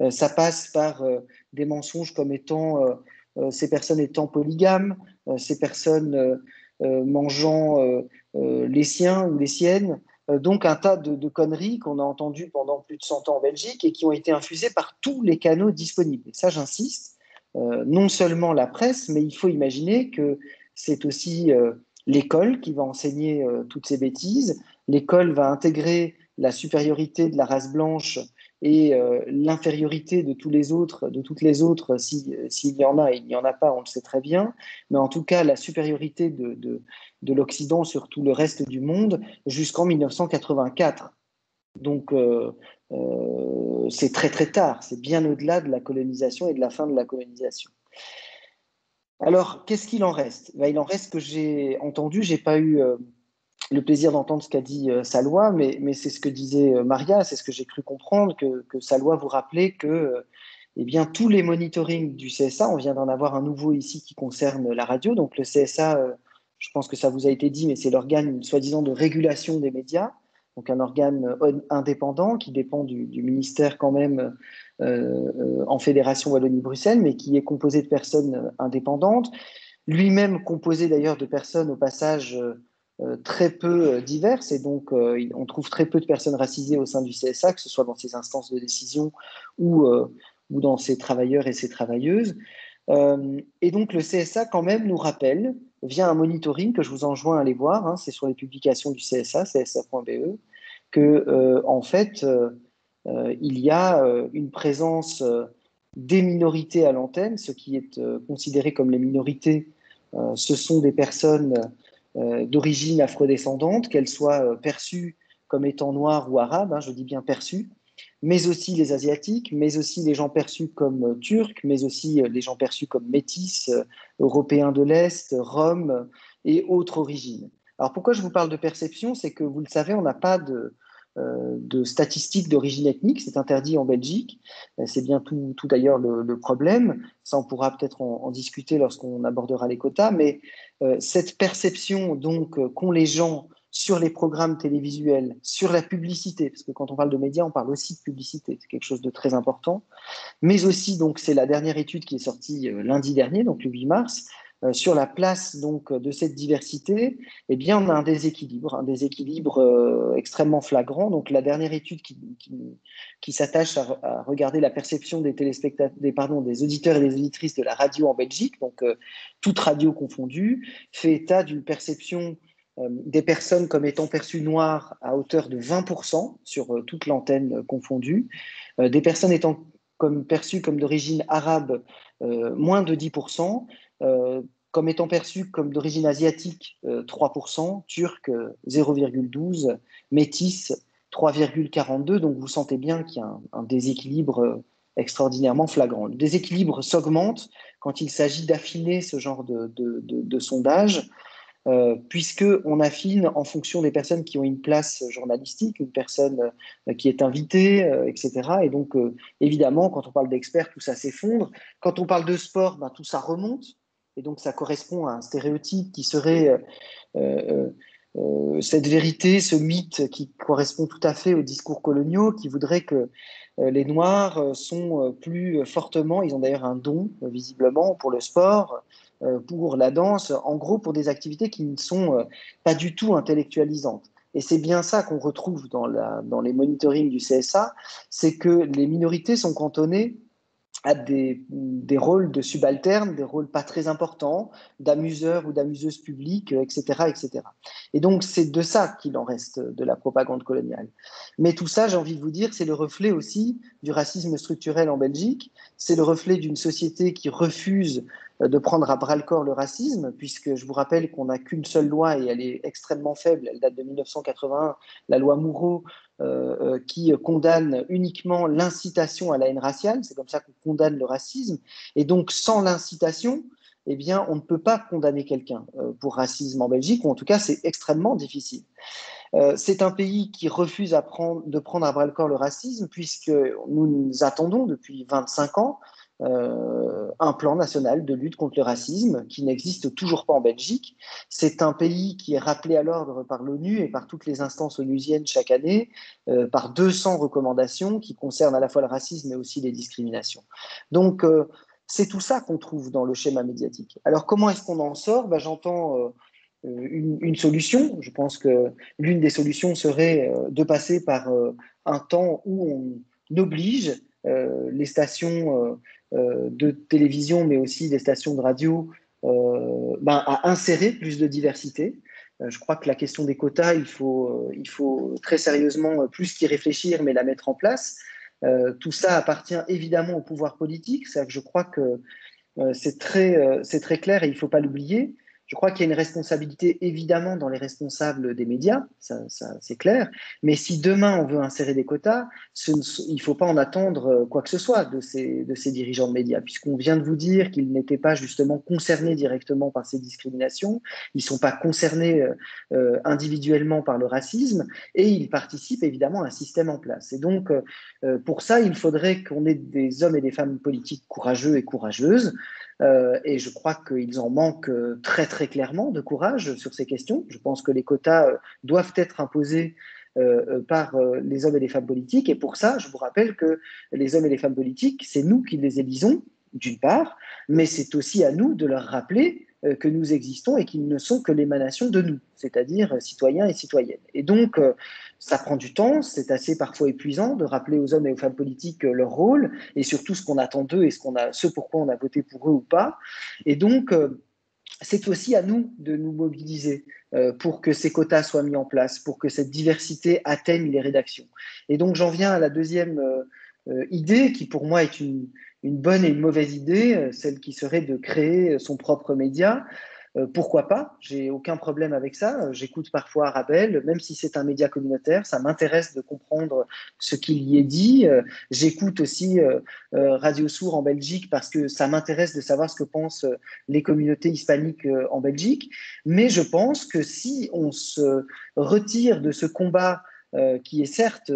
Ça passe par des mensonges comme étant ces personnes étant polygames, ces personnes mangeant les siens ou les siennes. Donc un tas de conneries qu'on a entendues pendant plus de 100 ans en Belgique et qui ont été infusées par tous les canaux disponibles. Et ça, j'insiste, non seulement la presse, mais il faut imaginer que c'est aussi l'école qui va enseigner toutes ces bêtises. L'école va intégrer la supériorité de la race blanche et l'infériorité de tous les autres, de toutes les autres, s'il y en a, et il n'y en a pas, on le sait très bien, mais en tout cas la supériorité de l'Occident sur tout le reste du monde jusqu'en 1984. Donc c'est très très tard, c'est bien au-delà de la colonisation et de la fin de la colonisation. Alors, qu'est-ce qu'il en reste? Il en reste que j'ai entendu, j'ai pas eu le plaisir d'entendre ce qu'a dit Salwa, mais c'est ce que disait Maria, c'est ce que j'ai cru comprendre, que Salwa vous rappelait que eh bien, tous les monitorings du CSA, on vient d'en avoir un nouveau ici qui concerne la radio, donc le CSA, je pense que ça vous a été dit, mais c'est l'organe soi-disant de régulation des médias, donc un organe indépendant qui dépend du ministère quand même en Fédération Wallonie-Bruxelles, mais qui est composé de personnes indépendantes, lui-même composé d'ailleurs de personnes au passage très peu diverses, et donc on trouve très peu de personnes racisées au sein du CSA, que ce soit dans ses instances de décision ou dans ses travailleurs et ses travailleuses. Et donc le CSA quand même nous rappelle, via un monitoring que je vous enjoins à aller voir, hein, c'est sur les publications du CSA, csa.be, que en fait il y a une présence des minorités à l'antenne, ce qui est considéré comme les minorités, ce sont des personnes d'origine afrodescendante, qu'elles soient perçues comme étant noires ou arabes, hein, je dis bien perçues, mais aussi les asiatiques, mais aussi les gens perçus comme turcs, mais aussi les gens perçus comme métis, européens de l'Est, roms et autres origines. Alors pourquoi je vous parle de perception? C'est que vous le savez, on n'a pas de statistiques d'origine ethnique, c'est interdit en Belgique, c'est bien tout d'ailleurs le problème, ça on pourra peut-être en discuter lorsqu'on abordera les quotas, mais cette perception donc qu'ont les gens sur les programmes télévisuels, sur la publicité, parce que quand on parle de médias, on parle aussi de publicité, c'est quelque chose de très important, mais aussi, donc c'est la dernière étude qui est sortie lundi dernier, donc le 8 mars, sur la place donc de cette diversité, eh bien on a un déséquilibre extrêmement flagrant. Donc la dernière étude qui s'attache à regarder la perception des des auditeurs et des auditrices de la radio en Belgique, donc toute radio confondue, fait état d'une perception des personnes comme étant perçues noires à hauteur de 20% sur toute l'antenne confondue, des personnes étant perçues comme d'origine arabe, moins de 10%, comme étant perçues comme d'origine asiatique, 3%, turc, 0,12%, métis, 3,42%. Donc vous sentez bien qu'il y a un déséquilibre extraordinairement flagrant. Le déséquilibre s'augmente quand il s'agit d'affiner ce genre de sondage, puisqu'on affine en fonction des personnes qui ont une place journalistique, une personne qui est invitée, etc. Et donc, évidemment, quand on parle d'experts, tout ça s'effondre. Quand on parle de sport, tout ça remonte. Et donc, ça correspond à un stéréotype qui serait cette vérité, ce mythe qui correspond tout à fait aux discours coloniaux, qui voudrait que les Noirs sont plus fortement, ils ont d'ailleurs un don, visiblement, pour le sport, pour la danse, en gros pour des activités qui ne sont pas du tout intellectualisantes. Et c'est bien ça qu'on retrouve dans les monitorings du CSA, c'est que les minorités sont cantonnées à des rôles de subalternes, des rôles pas très importants, d'amuseurs ou d'amuseuses publiques, etc., etc. Et donc, c'est de ça qu'il en reste de la propagande coloniale. Mais tout ça, j'ai envie de vous dire, c'est le reflet aussi du racisme structurel en Belgique, c'est le reflet d'une société qui refuse de prendre à bras-le-corps le racisme, puisque je vous rappelle qu'on n'a qu'une seule loi et elle est extrêmement faible, elle date de 1981, la loi Moureau, qui condamne uniquement l'incitation à la haine raciale, c'est comme ça qu'on condamne le racisme, et donc sans l'incitation, eh bien, on ne peut pas condamner quelqu'un pour racisme en Belgique, ou en tout cas, c'est extrêmement difficile. C'est un pays qui refuse de prendre à bras-le-corps le racisme, puisque nous attendons depuis 25 ans un plan national de lutte contre le racisme qui n'existe toujours pas en Belgique. C'est un pays qui est rappelé à l'ordre par l'ONU et par toutes les instances onusiennes chaque année, par 200 recommandations qui concernent à la fois le racisme mais aussi les discriminations. Donc, c'est tout ça qu'on trouve dans le schéma médiatique. Alors, comment est-ce qu'on en sort? J'entends une solution. Je pense que l'une des solutions serait de passer par un temps où on oblige les stations de télévision, mais aussi les stations de radio, à insérer plus de diversité. Je crois que la question des quotas, il faut très sérieusement plus qu'y réfléchir, mais la mettre en place. Tout ça appartient évidemment au pouvoir politique. C'est-à-dire que je crois que c'est très clair et il ne faut pas l'oublier. Je crois qu'il y a une responsabilité évidemment dans les responsables des médias, ça c'est clair. Mais si demain on veut insérer des quotas, il ne faut pas en attendre quoi que ce soit de ces dirigeants de médias, puisqu'on vient de vous dire qu'ils n'étaient pas justement concernés directement par ces discriminations, ils ne sont pas concernés individuellement par le racisme, et ils participent évidemment à un système en place. Et donc, pour ça, il faudrait qu'on ait des hommes et des femmes politiques courageux et courageuses. Et je crois qu'ils en manquent très très clairement de courage sur ces questions. Je pense que les quotas doivent être imposés par les hommes et les femmes politiques. Et pour ça, je vous rappelle que les hommes et les femmes politiques, c'est nous qui les élisons, d'une part, mais c'est aussi à nous de leur rappeler que nous existons et qu'ils ne sont que l'émanation de nous, c'est-à-dire citoyens et citoyennes. Et donc, ça prend du temps, c'est assez parfois épuisant de rappeler aux hommes et aux femmes politiques leur rôle et surtout ce qu'on attend d'eux et ce pourquoi on a voté pour eux ou pas. Et donc, c'est aussi à nous de nous mobiliser pour que ces quotas soient mis en place, pour que cette diversité atteigne les rédactions. Et donc, j'en viens à la deuxième idée qui, pour moi, est une bonne et une mauvaise idée, celle qui serait de créer son propre média. Pourquoi pas? J'ai aucun problème avec ça. J'écoute parfois Arabelle, même si c'est un média communautaire, ça m'intéresse de comprendre ce qu'il y est dit. J'écoute aussi Radio Sourd en Belgique parce que ça m'intéresse de savoir ce que pensent les communautés hispaniques en Belgique. Mais je pense que si on se retire de ce combat qui est certes,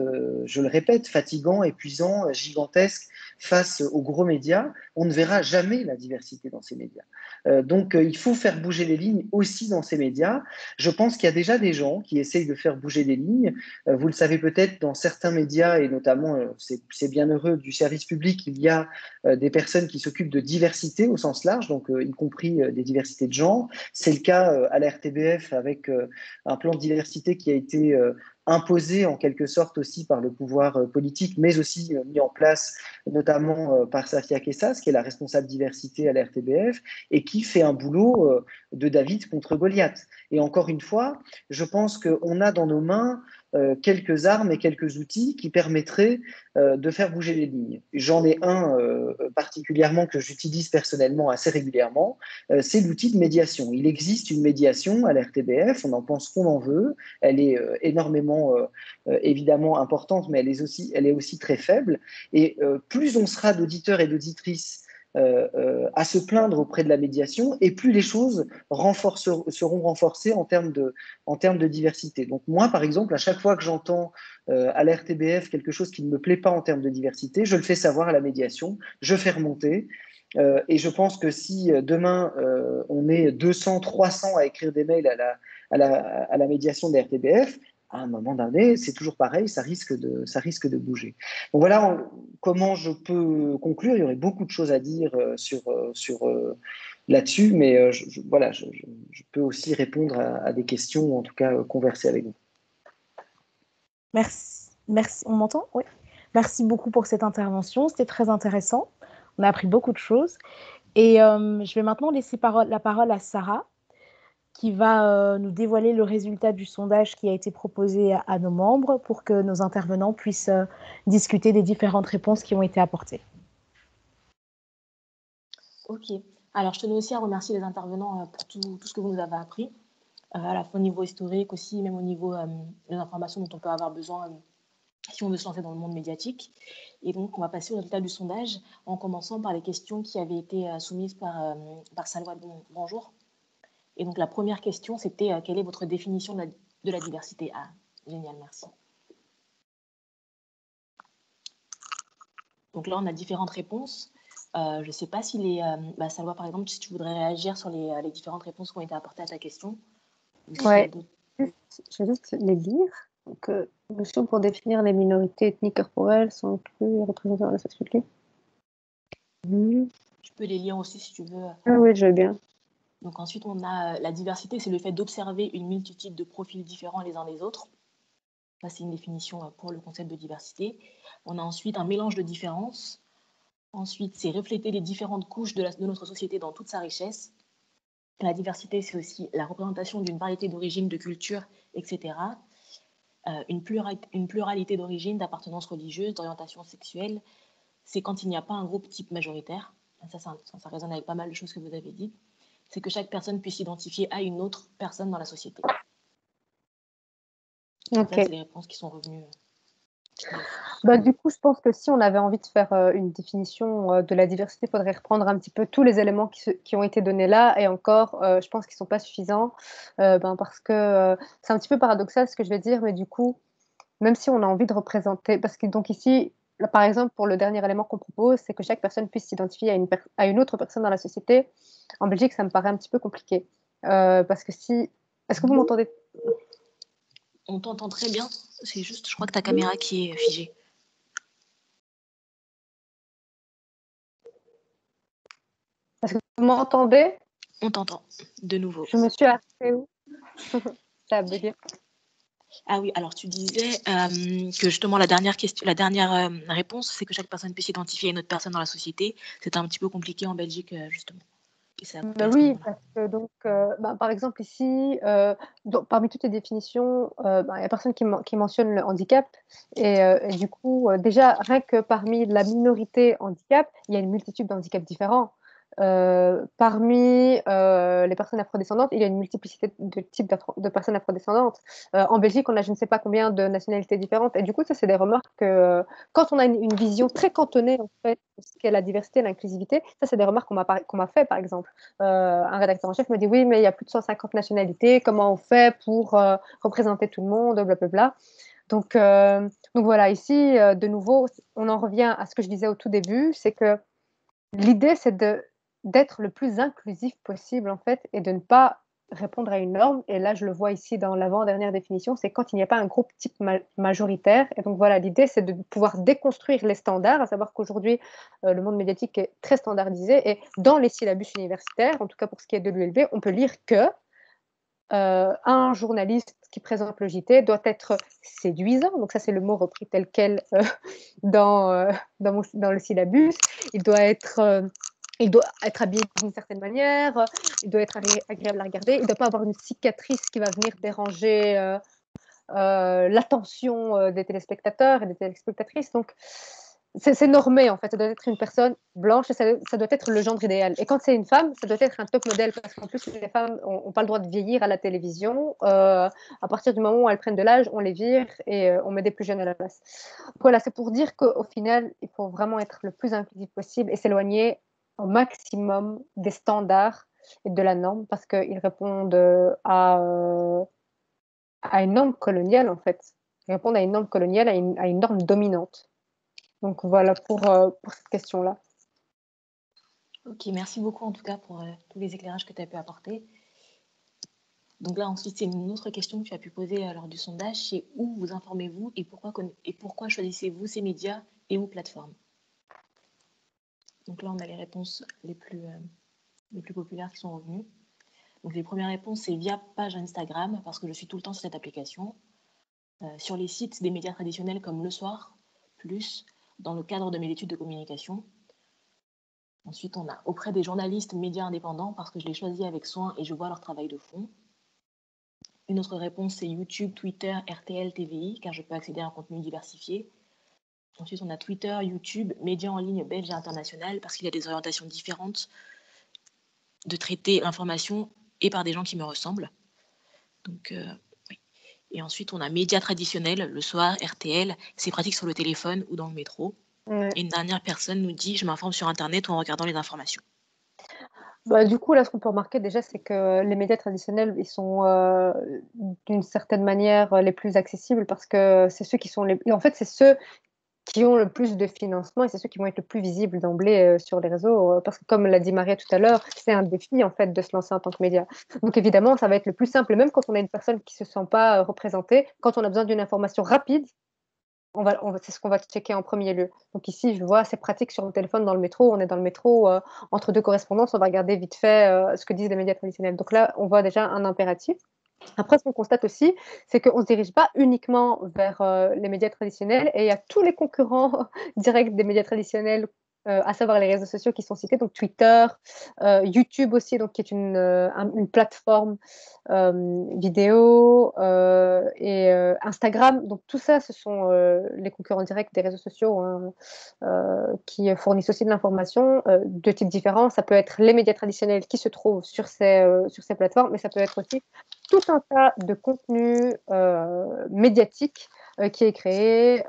je le répète, fatigant, épuisant, gigantesque face aux gros médias, on ne verra jamais la diversité dans ces médias. Donc, il faut faire bouger les lignes aussi dans ces médias. Je pense qu'il y a déjà des gens qui essayent de faire bouger les lignes. Vous le savez peut-être, dans certains médias, et notamment, c'est bien heureux, du service public, il y a des personnes qui s'occupent de diversité au sens large, donc y compris des diversités de genre. C'est le cas à la RTBF avec un plan de diversité qui a été imposé en quelque sorte aussi par le pouvoir politique, mais aussi mis en place notamment par Safia Kessas, qui est la responsable diversité à la RTBF, et qui fait un boulot de David contre Goliath. Et encore une fois, je pense qu'on a dans nos mains quelques armes et quelques outils qui permettraient de faire bouger les lignes. J'en ai un particulièrement que j'utilise personnellement assez régulièrement, c'est l'outil de médiation. Il existe une médiation à la RTBF, on en pense qu'on en veut, elle est énormément évidemment importante, mais elle est aussi très faible. Et plus on sera d'auditeurs et d'auditrices à se plaindre auprès de la médiation, et plus les choses seront renforcées en termes de diversité. Donc moi, par exemple, à chaque fois que j'entends à la RTBF quelque chose qui ne me plaît pas en termes de diversité, je le fais savoir à la médiation, je fais remonter. Et je pense que si demain on est 200, 300 à écrire des mails à la médiation de la RTBF, à un moment donné, c'est toujours pareil, ça risque de bouger. Donc voilà comment je peux conclure. Il y aurait beaucoup de choses à dire là-dessus, mais voilà, je peux aussi répondre à des questions, ou en tout cas converser avec vous. Merci. On m'entend? Oui. Merci beaucoup pour cette intervention, c'était très intéressant. On a appris beaucoup de choses. Et je vais maintenant laisser la parole à Sarah, qui va nous dévoiler le résultat du sondage qui a été proposé à nos membres pour que nos intervenants puissent discuter des différentes réponses qui ont été apportées. Ok. Alors, je tenais aussi à remercier les intervenants pour tout ce que vous nous avez appris, à la fois au niveau historique aussi, même au niveau des informations dont on peut avoir besoin si on veut se lancer dans le monde médiatique. Et donc, on va passer au résultat du sondage en commençant par les questions qui avaient été soumises par Salwa. Bonjour. Et donc, la première question, c'était quelle est votre définition de la diversité? Ah, génial, merci. Donc là, on a différentes réponses. Je ne sais pas si Salwa, par exemple, si tu voudrais réagir sur les différentes réponses qui ont été apportées à ta question. Ouais, je vais juste les lire. Donc, notion pour définir les minorités ethniques corporelles sont plus représentées dans la société. Tu peux les lire aussi si tu veux. Ah oui, je veux bien. Donc ensuite, on a la diversité, c'est le fait d'observer une multitude de profils différents les uns des autres. Ça, c'est une définition pour le concept de diversité. On a ensuite un mélange de différences. Ensuite, c'est refléter les différentes couches de notre société dans toute sa richesse. La diversité, c'est aussi la représentation d'une variété d'origines, de cultures, etc. Une pluralité d'origines, d'appartenance religieuse, d'orientation sexuelle. C'est quand il n'y a pas un groupe type majoritaire. Ça résonne avec pas mal de choses que vous avez dites. C'est que chaque personne puisse s'identifier à une autre personne dans la société. Ok. Ça, c'est les réponses qui sont revenues. Du coup, je pense que si on avait envie de faire une définition de la diversité, il faudrait reprendre un petit peu tous les éléments qui ont été donnés là. Et encore, je pense qu'ils ne sont pas suffisants parce que c'est un petit peu paradoxal ce que je vais dire, mais du coup, même si on a envie de représenter, parce que donc ici, là, par exemple, pour le dernier élément qu'on propose, c'est que chaque personne puisse s'identifier à une autre personne dans la société. En Belgique, ça me paraît un petit peu compliqué. Parce que si... Est-ce que vous m'entendez? On t'entend très bien. C'est juste, je crois que ta caméra qui est figée. Est-ce que vous m'entendez? On t'entend, de nouveau. Je me suis arrêtée où? Ça a bugué. Ah oui, alors tu disais que justement la dernière réponse, c'est que chaque personne puisse s'identifier à une autre personne dans la société. C'était un petit peu compliqué en Belgique, justement. Oui, parce que donc, par exemple ici, parmi toutes les définitions, il n'y a personne qui mentionne le handicap. Et du coup, déjà, rien que parmi la minorité handicap, il y a une multitude d'handicaps différents. Parmi les personnes afrodescendantes, il y a une multiplicité de types de personnes afrodescendantes. En Belgique, on a je ne sais pas combien de nationalités différentes. Et du coup, ça, c'est des remarques que quand on a une vision très cantonnée, en fait, de ce qu'est la diversité et l'inclusivité, ça, c'est des remarques qu'on m'a fait, par exemple. Un rédacteur en chef me dit oui, mais il y a plus de 150 nationalités, comment on fait pour représenter tout le monde, blablabla. Donc voilà, ici, de nouveau, on en revient à ce que je disais au tout début, c'est que l'idée, c'est d'être le plus inclusif possible, en fait, et de ne pas répondre à une norme. Et là, je le vois ici dans l'avant-dernière définition, c'est quand il n'y a pas un groupe type majoritaire. Et donc voilà, l'idée, c'est de pouvoir déconstruire les standards, à savoir qu'aujourd'hui, le monde médiatique est très standardisé. Et dans les syllabus universitaires, en tout cas pour ce qui est de l'ULB, on peut lire que un journaliste qui présente le JT doit être séduisant. Donc ça, c'est le mot repris tel quel dans le syllabus. Il doit être habillé d'une certaine manière, il doit être agréable à regarder, il ne doit pas avoir une cicatrice qui va venir déranger l'attention des téléspectateurs et des téléspectatrices. Donc, c'est normé, en fait. Ça doit être une personne blanche et ça doit être le genre idéal. Et quand c'est une femme, ça doit être un top modèle parce qu'en plus, les femmes n'ont pas le droit de vieillir à la télévision. À partir du moment où elles prennent de l'âge, on les vire et on met des plus jeunes à la place. Voilà, c'est pour dire qu'au final, il faut vraiment être le plus inclusif possible et s'éloigner au maximum des standards et de la norme parce qu'ils répondent à une norme coloniale, en fait. Ils répondent à une norme coloniale, à une norme dominante. Donc voilà pour cette question-là. Ok, merci beaucoup en tout cas pour tous les éclairages que tu as pu apporter. Donc là, ensuite, c'est une autre question que tu as pu poser lors du sondage, c'est où vous informez-vous et pourquoi choisissez-vous ces médias et ou plateformes? Donc là, on a les réponses les plus populaires qui sont revenues. Donc les premières réponses, c'est via page Instagram, parce que je suis tout le temps sur cette application. Sur les sites des médias traditionnels comme Le Soir, Plus, dans le cadre de mes études de communication. Ensuite, on a auprès des journalistes médias indépendants, parce que je les choisis avec soin et je vois leur travail de fond. Une autre réponse, c'est YouTube, Twitter, RTL, TVI, car je peux accéder à un contenu diversifié. Ensuite, on a Twitter, YouTube, médias en ligne belges et internationales, parce qu'il y a des orientations différentes de traiter l'information et par des gens qui me ressemblent. Donc, oui. Et ensuite, on a médias traditionnels, le soir, RTL, c'est pratique sur le téléphone ou dans le métro. Ouais. Et une dernière personne nous dit, je m'informe sur Internet ou en regardant les informations. Bah, du coup, là, ce qu'on peut remarquer déjà, c'est que les médias traditionnels, ils sont d'une certaine manière les plus accessibles parce que c'est ceux qui sont en fait, c'est ceux qui ont le plus de financement et c'est ceux qui vont être le plus visibles d'emblée sur les réseaux. Parce que comme l'a dit Maria tout à l'heure, c'est un défi en fait de se lancer en tant que média. Donc évidemment, ça va être le plus simple. Et même quand on a une personne qui ne se sent pas représentée, quand on a besoin d'une information rapide, c'est ce qu'on va checker en premier lieu. Donc ici, je vois, c'est pratique sur le téléphone dans le métro. On est dans le métro, entre deux correspondances, on va regarder vite fait ce que disent les médias traditionnels. Donc là, on voit déjà un impératif. Après, ce qu'on constate aussi, c'est qu'on ne se dirige pas uniquement vers les médias traditionnels et il y a tous les concurrents directs des médias traditionnels, à savoir les réseaux sociaux qui sont cités, donc Twitter, YouTube aussi, donc, qui est une plateforme vidéo, et Instagram. Donc tout ça, ce sont les concurrents directs des réseaux sociaux, hein, qui fournissent aussi de l'information de types différents. Ça peut être les médias traditionnels qui se trouvent sur ces plateformes, mais ça peut être aussi tout un tas de contenu médiatique qui est créé.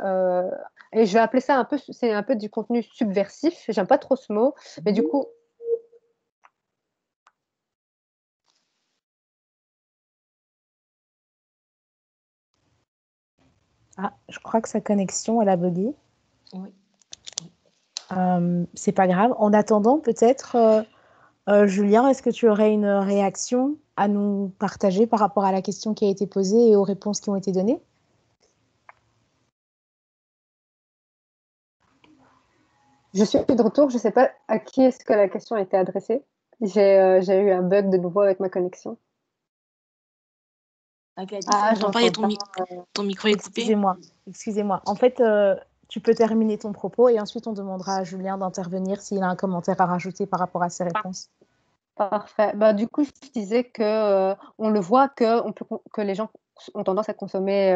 Et je vais appeler ça c'est un peu du contenu subversif. J'aime pas trop ce mot, mais du coup. Ah, je crois que sa connexion, elle a bugué. Oui. C'est pas grave. En attendant, peut-être, Julien, est-ce que tu aurais une réaction à nous partager par rapport à la question qui a été posée et aux réponses qui ont été données? Je suis de retour. Je ne sais pas à qui est-ce que la question a été adressée. J'ai eu un bug de nouveau avec ma connexion. Gladys, on n'entend pas, il y a ton micro est coupé. Excusez-moi. En fait, tu peux terminer ton propos et ensuite on demandera à Julien d'intervenir s'il a un commentaire à rajouter par rapport à ses réponses. Parfait. Bah, du coup, je disais que on le voit que les gens ont tendance à consommer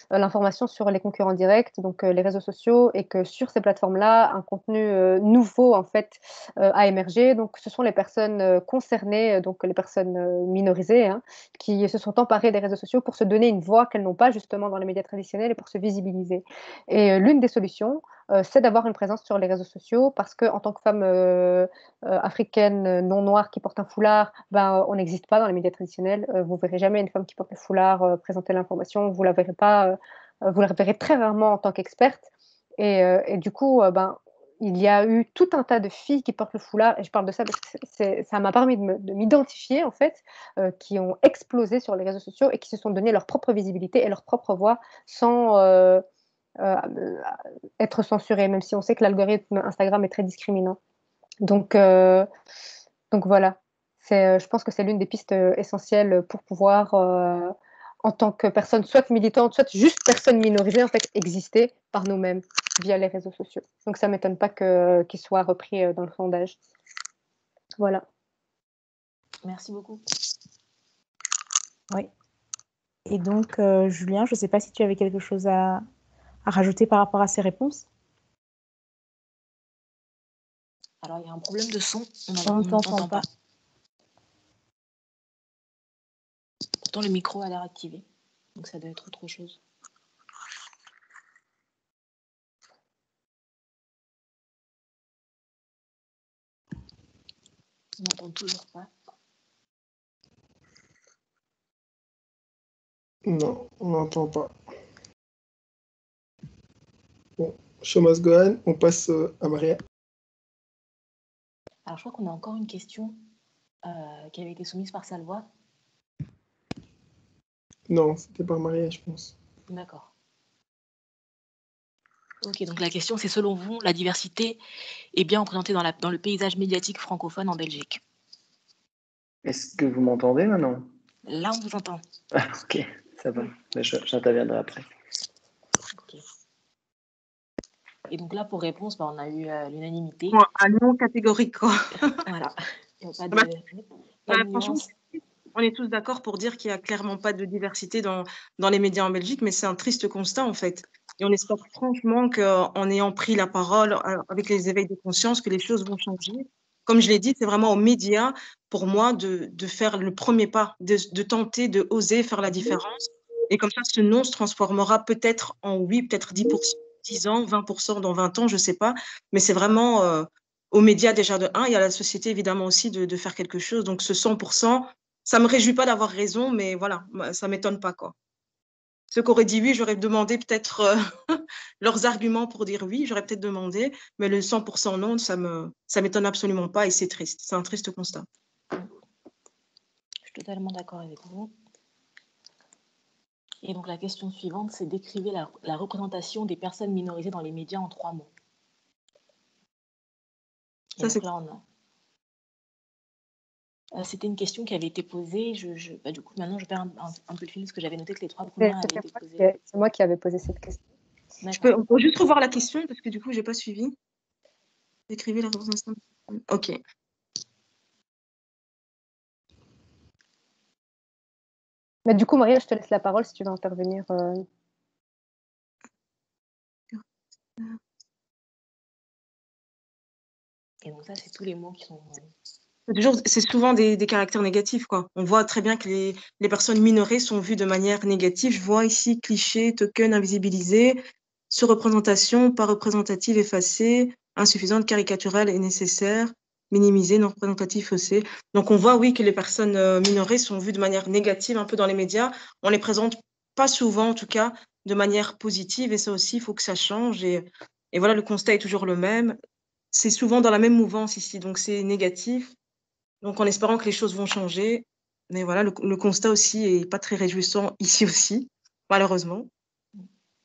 l'information sur les concurrents directs, donc les réseaux sociaux, et que sur ces plateformes-là, un contenu nouveau en fait a émergé. Donc, ce sont les personnes concernées, donc les personnes minorisées, hein, qui se sont emparées des réseaux sociaux pour se donner une voix qu'elles n'ont pas justement dans les médias traditionnels et pour se visibiliser. Et l'une des solutions, c'est d'avoir une présence sur les réseaux sociaux parce que en tant que femme africaine non noire qui porte un foulard, ben, on n'existe pas dans les médias traditionnels. Vous verrez jamais une femme qui porte le foulard présenter l'information. Vous la verrez pas. Vous la verrez très rarement en tant qu'experte. Et du coup, ben, il y a eu tout un tas de filles qui portent le foulard, et je parle de ça parce que ça m'a permis de m'identifier, en fait, qui ont explosé sur les réseaux sociaux et qui se sont donné leur propre visibilité et leur propre voix sans être censurées, même si on sait que l'algorithme Instagram est très discriminant. Donc voilà, je pense que c'est l'une des pistes essentielles pour pouvoir, en tant que personne soit militante, soit juste personne minorisée, en fait, exister par nous-mêmes via les réseaux sociaux. Donc ça ne m'étonne pas qu'il soit repris dans le sondage. Voilà. Merci beaucoup. Oui. Et donc, Julien, je ne sais pas si tu avais quelque chose à rajouter par rapport à ces réponses. Alors, il y a un problème de son. On ne t'entend pas. Pourtant, le micro a l'air activé. Donc, ça doit être autre chose. On n'entend toujours pas. Non, on n'entend pas. Bon, show must go on, on passe à Maria. Alors, je crois qu'on a encore une question qui avait été soumise par Salwa. Non, c'était par Maria, je pense. D'accord. Ok, donc la question, c'est selon vous, la diversité est bien représentée dans le paysage médiatique francophone en Belgique? Est-ce que vous m'entendez maintenant? Là, on vous entend. Ah, ok, ça va. J'interviendrai après. Ok. Et donc là, pour réponse, on a eu l'unanimité. Bon, un non catégorique, quoi. Voilà. Il n'y a pas de franchement, nuance. On est tous d'accord pour dire qu'il n'y a clairement pas de diversité dans les médias en Belgique, mais c'est un triste constat, en fait. Et on espère franchement qu'en ayant pris la parole avec les éveils de conscience, que les choses vont changer. Comme je l'ai dit, c'est vraiment aux médias, pour moi, de faire le premier pas, de tenter, de oser faire la différence. Et comme ça, ce non se transformera peut-être en oui, peut-être 10%, 10 ans, 20% dans 20 ans, je ne sais pas. Mais c'est vraiment aux médias déjà de un, et à la société évidemment aussi de faire quelque chose. Donc ce 100%, ça ne me réjouit pas d'avoir raison, mais voilà, ça ne m'étonne pas, quoi. Ceux qui auraient dit oui, j'aurais demandé peut-être leurs arguments pour dire oui, j'aurais peut-être demandé, mais le 100% non, ça m'étonne absolument pas et c'est triste. C'est un triste constat. Je suis totalement d'accord avec vous. Et donc la question suivante, c'est décrivez la représentation des personnes minorisées dans les médias en 3 mots. Et donc là, c'était une question qui avait été posée. Du coup, maintenant, je perds un peu le fil parce que j'avais noté que les 3 premières avaient été posées. C'est moi qui avais posé cette question. On peut juste revoir la question parce que du coup, je n'ai pas suivi. Décrivez la représentation. Ok. Mais du coup, Maria, je te laisse la parole si tu veux intervenir. Et donc ça, c'est tous les mots qui sont... C'est souvent des caractères négatifs, quoi. On voit très bien que les personnes minorées sont vues de manière négative. Je vois ici cliché, token, invisibilisé, surreprésentation, pas représentative, effacée, insuffisante, caricaturale et nécessaire, minimisée, non représentative, faussée. Donc on voit, oui, que les personnes minorées sont vues de manière négative un peu dans les médias. On les présente pas souvent, en tout cas, de manière positive. Et ça aussi, il faut que ça change. Et voilà, le constat est toujours le même. C'est souvent dans la même mouvance ici, donc c'est négatif. Donc, en espérant que les choses vont changer. Mais voilà, le constat aussi est pas très réjouissant ici aussi, malheureusement.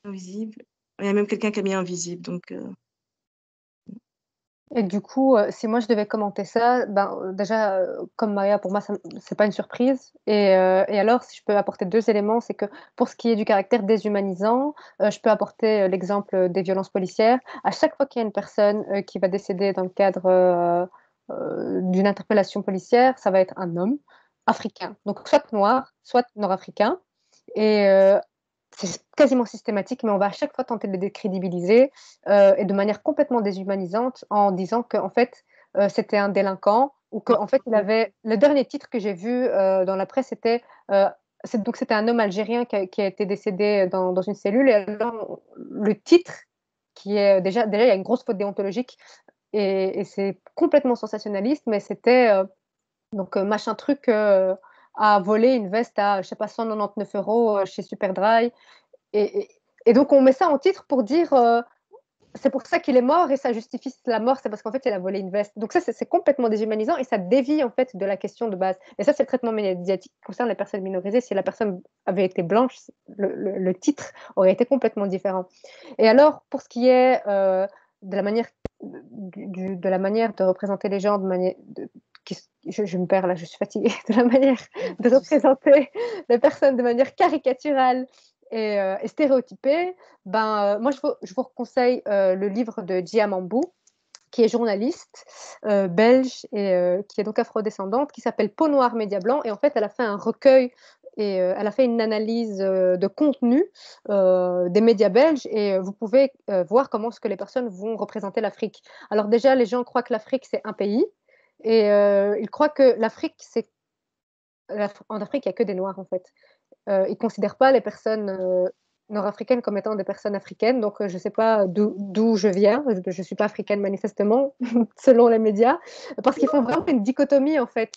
Invisible. Il y a même quelqu'un qui a mis invisible. Donc, Et du coup, si moi je devais commenter ça, déjà, comme Maria, pour moi, c'est pas une surprise. Et alors, si je peux apporter 2 éléments, c'est que pour ce qui est du caractère déshumanisant, je peux apporter l'exemple des violences policières. À chaque fois qu'il y a une personne qui va décéder dans le cadre d'une interpellation policière, ça va être un homme africain. Donc, soit noir, soit nord-africain. Et c'est quasiment systématique, mais on va à chaque fois tenter de les décrédibiliser et de manière complètement déshumanisante en disant qu'en fait, c'était un délinquant ou qu'en fait, il avait... Le dernier titre que j'ai vu dans la presse, c'était... donc, c'était un homme algérien qui a été décédé dans une cellule. Et alors, le titre, qui est déjà, il y a une grosse faute déontologique et c'est complètement sensationnaliste, mais c'était donc machin truc a volé une veste à, je sais pas, 199 € chez Superdry. Et donc, on met ça en titre pour dire c'est pour ça qu'il est mort et ça justifie la mort, c'est parce qu'en fait, il a volé une veste. Donc, ça, c'est complètement déshumanisant et ça dévie en fait de la question de base. Et ça, c'est le traitement médiatique qui concerne les personnes minorisées. Si la personne avait été blanche, le titre aurait été complètement différent. Et alors, pour ce qui est de la manière de la manière de représenter les gens de manière je me perds là, je suis fatiguée de la manière de représenter les personnes de manière caricaturale et stéréotypée, moi je vous conseille le livre de Djia Mambou, qui est journaliste belge et qui est donc afrodescendante, qui s'appelle Peau noire, média blanc. Et en fait, elle a fait un recueil et elle a fait une analyse de contenu des médias belges et vous pouvez voir comment est-ce que les personnes vont représenter l'Afrique. Alors déjà, les gens croient que l'Afrique, c'est un pays et ils croient que l'Afrique, c'est... En Afrique, il n'y a que des Noirs, en fait. Ils ne considèrent pas les personnes nord-africaines comme étant des personnes africaines. Donc, je ne sais pas d'où je viens. Je ne suis pas africaine, manifestement, selon les médias. Parce qu'ils font vraiment une dichotomie, en fait,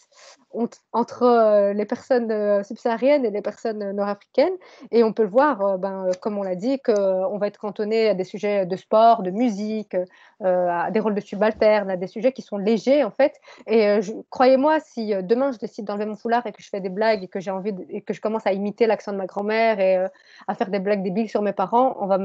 entre les personnes subsahariennes et les personnes nord-africaines. Et on peut le voir, comme on l'a dit, qu'on va être cantonné à des sujets de sport, de musique, à des rôles de subalternes, à des sujets qui sont légers, en fait. Et croyez-moi, si demain, je décide d'enlever mon foulard et que je fais des blagues et que j'ai envie et que je commence à imiter l'accent de ma grand-mère et à faire des blagues débiles sur mes parents, on va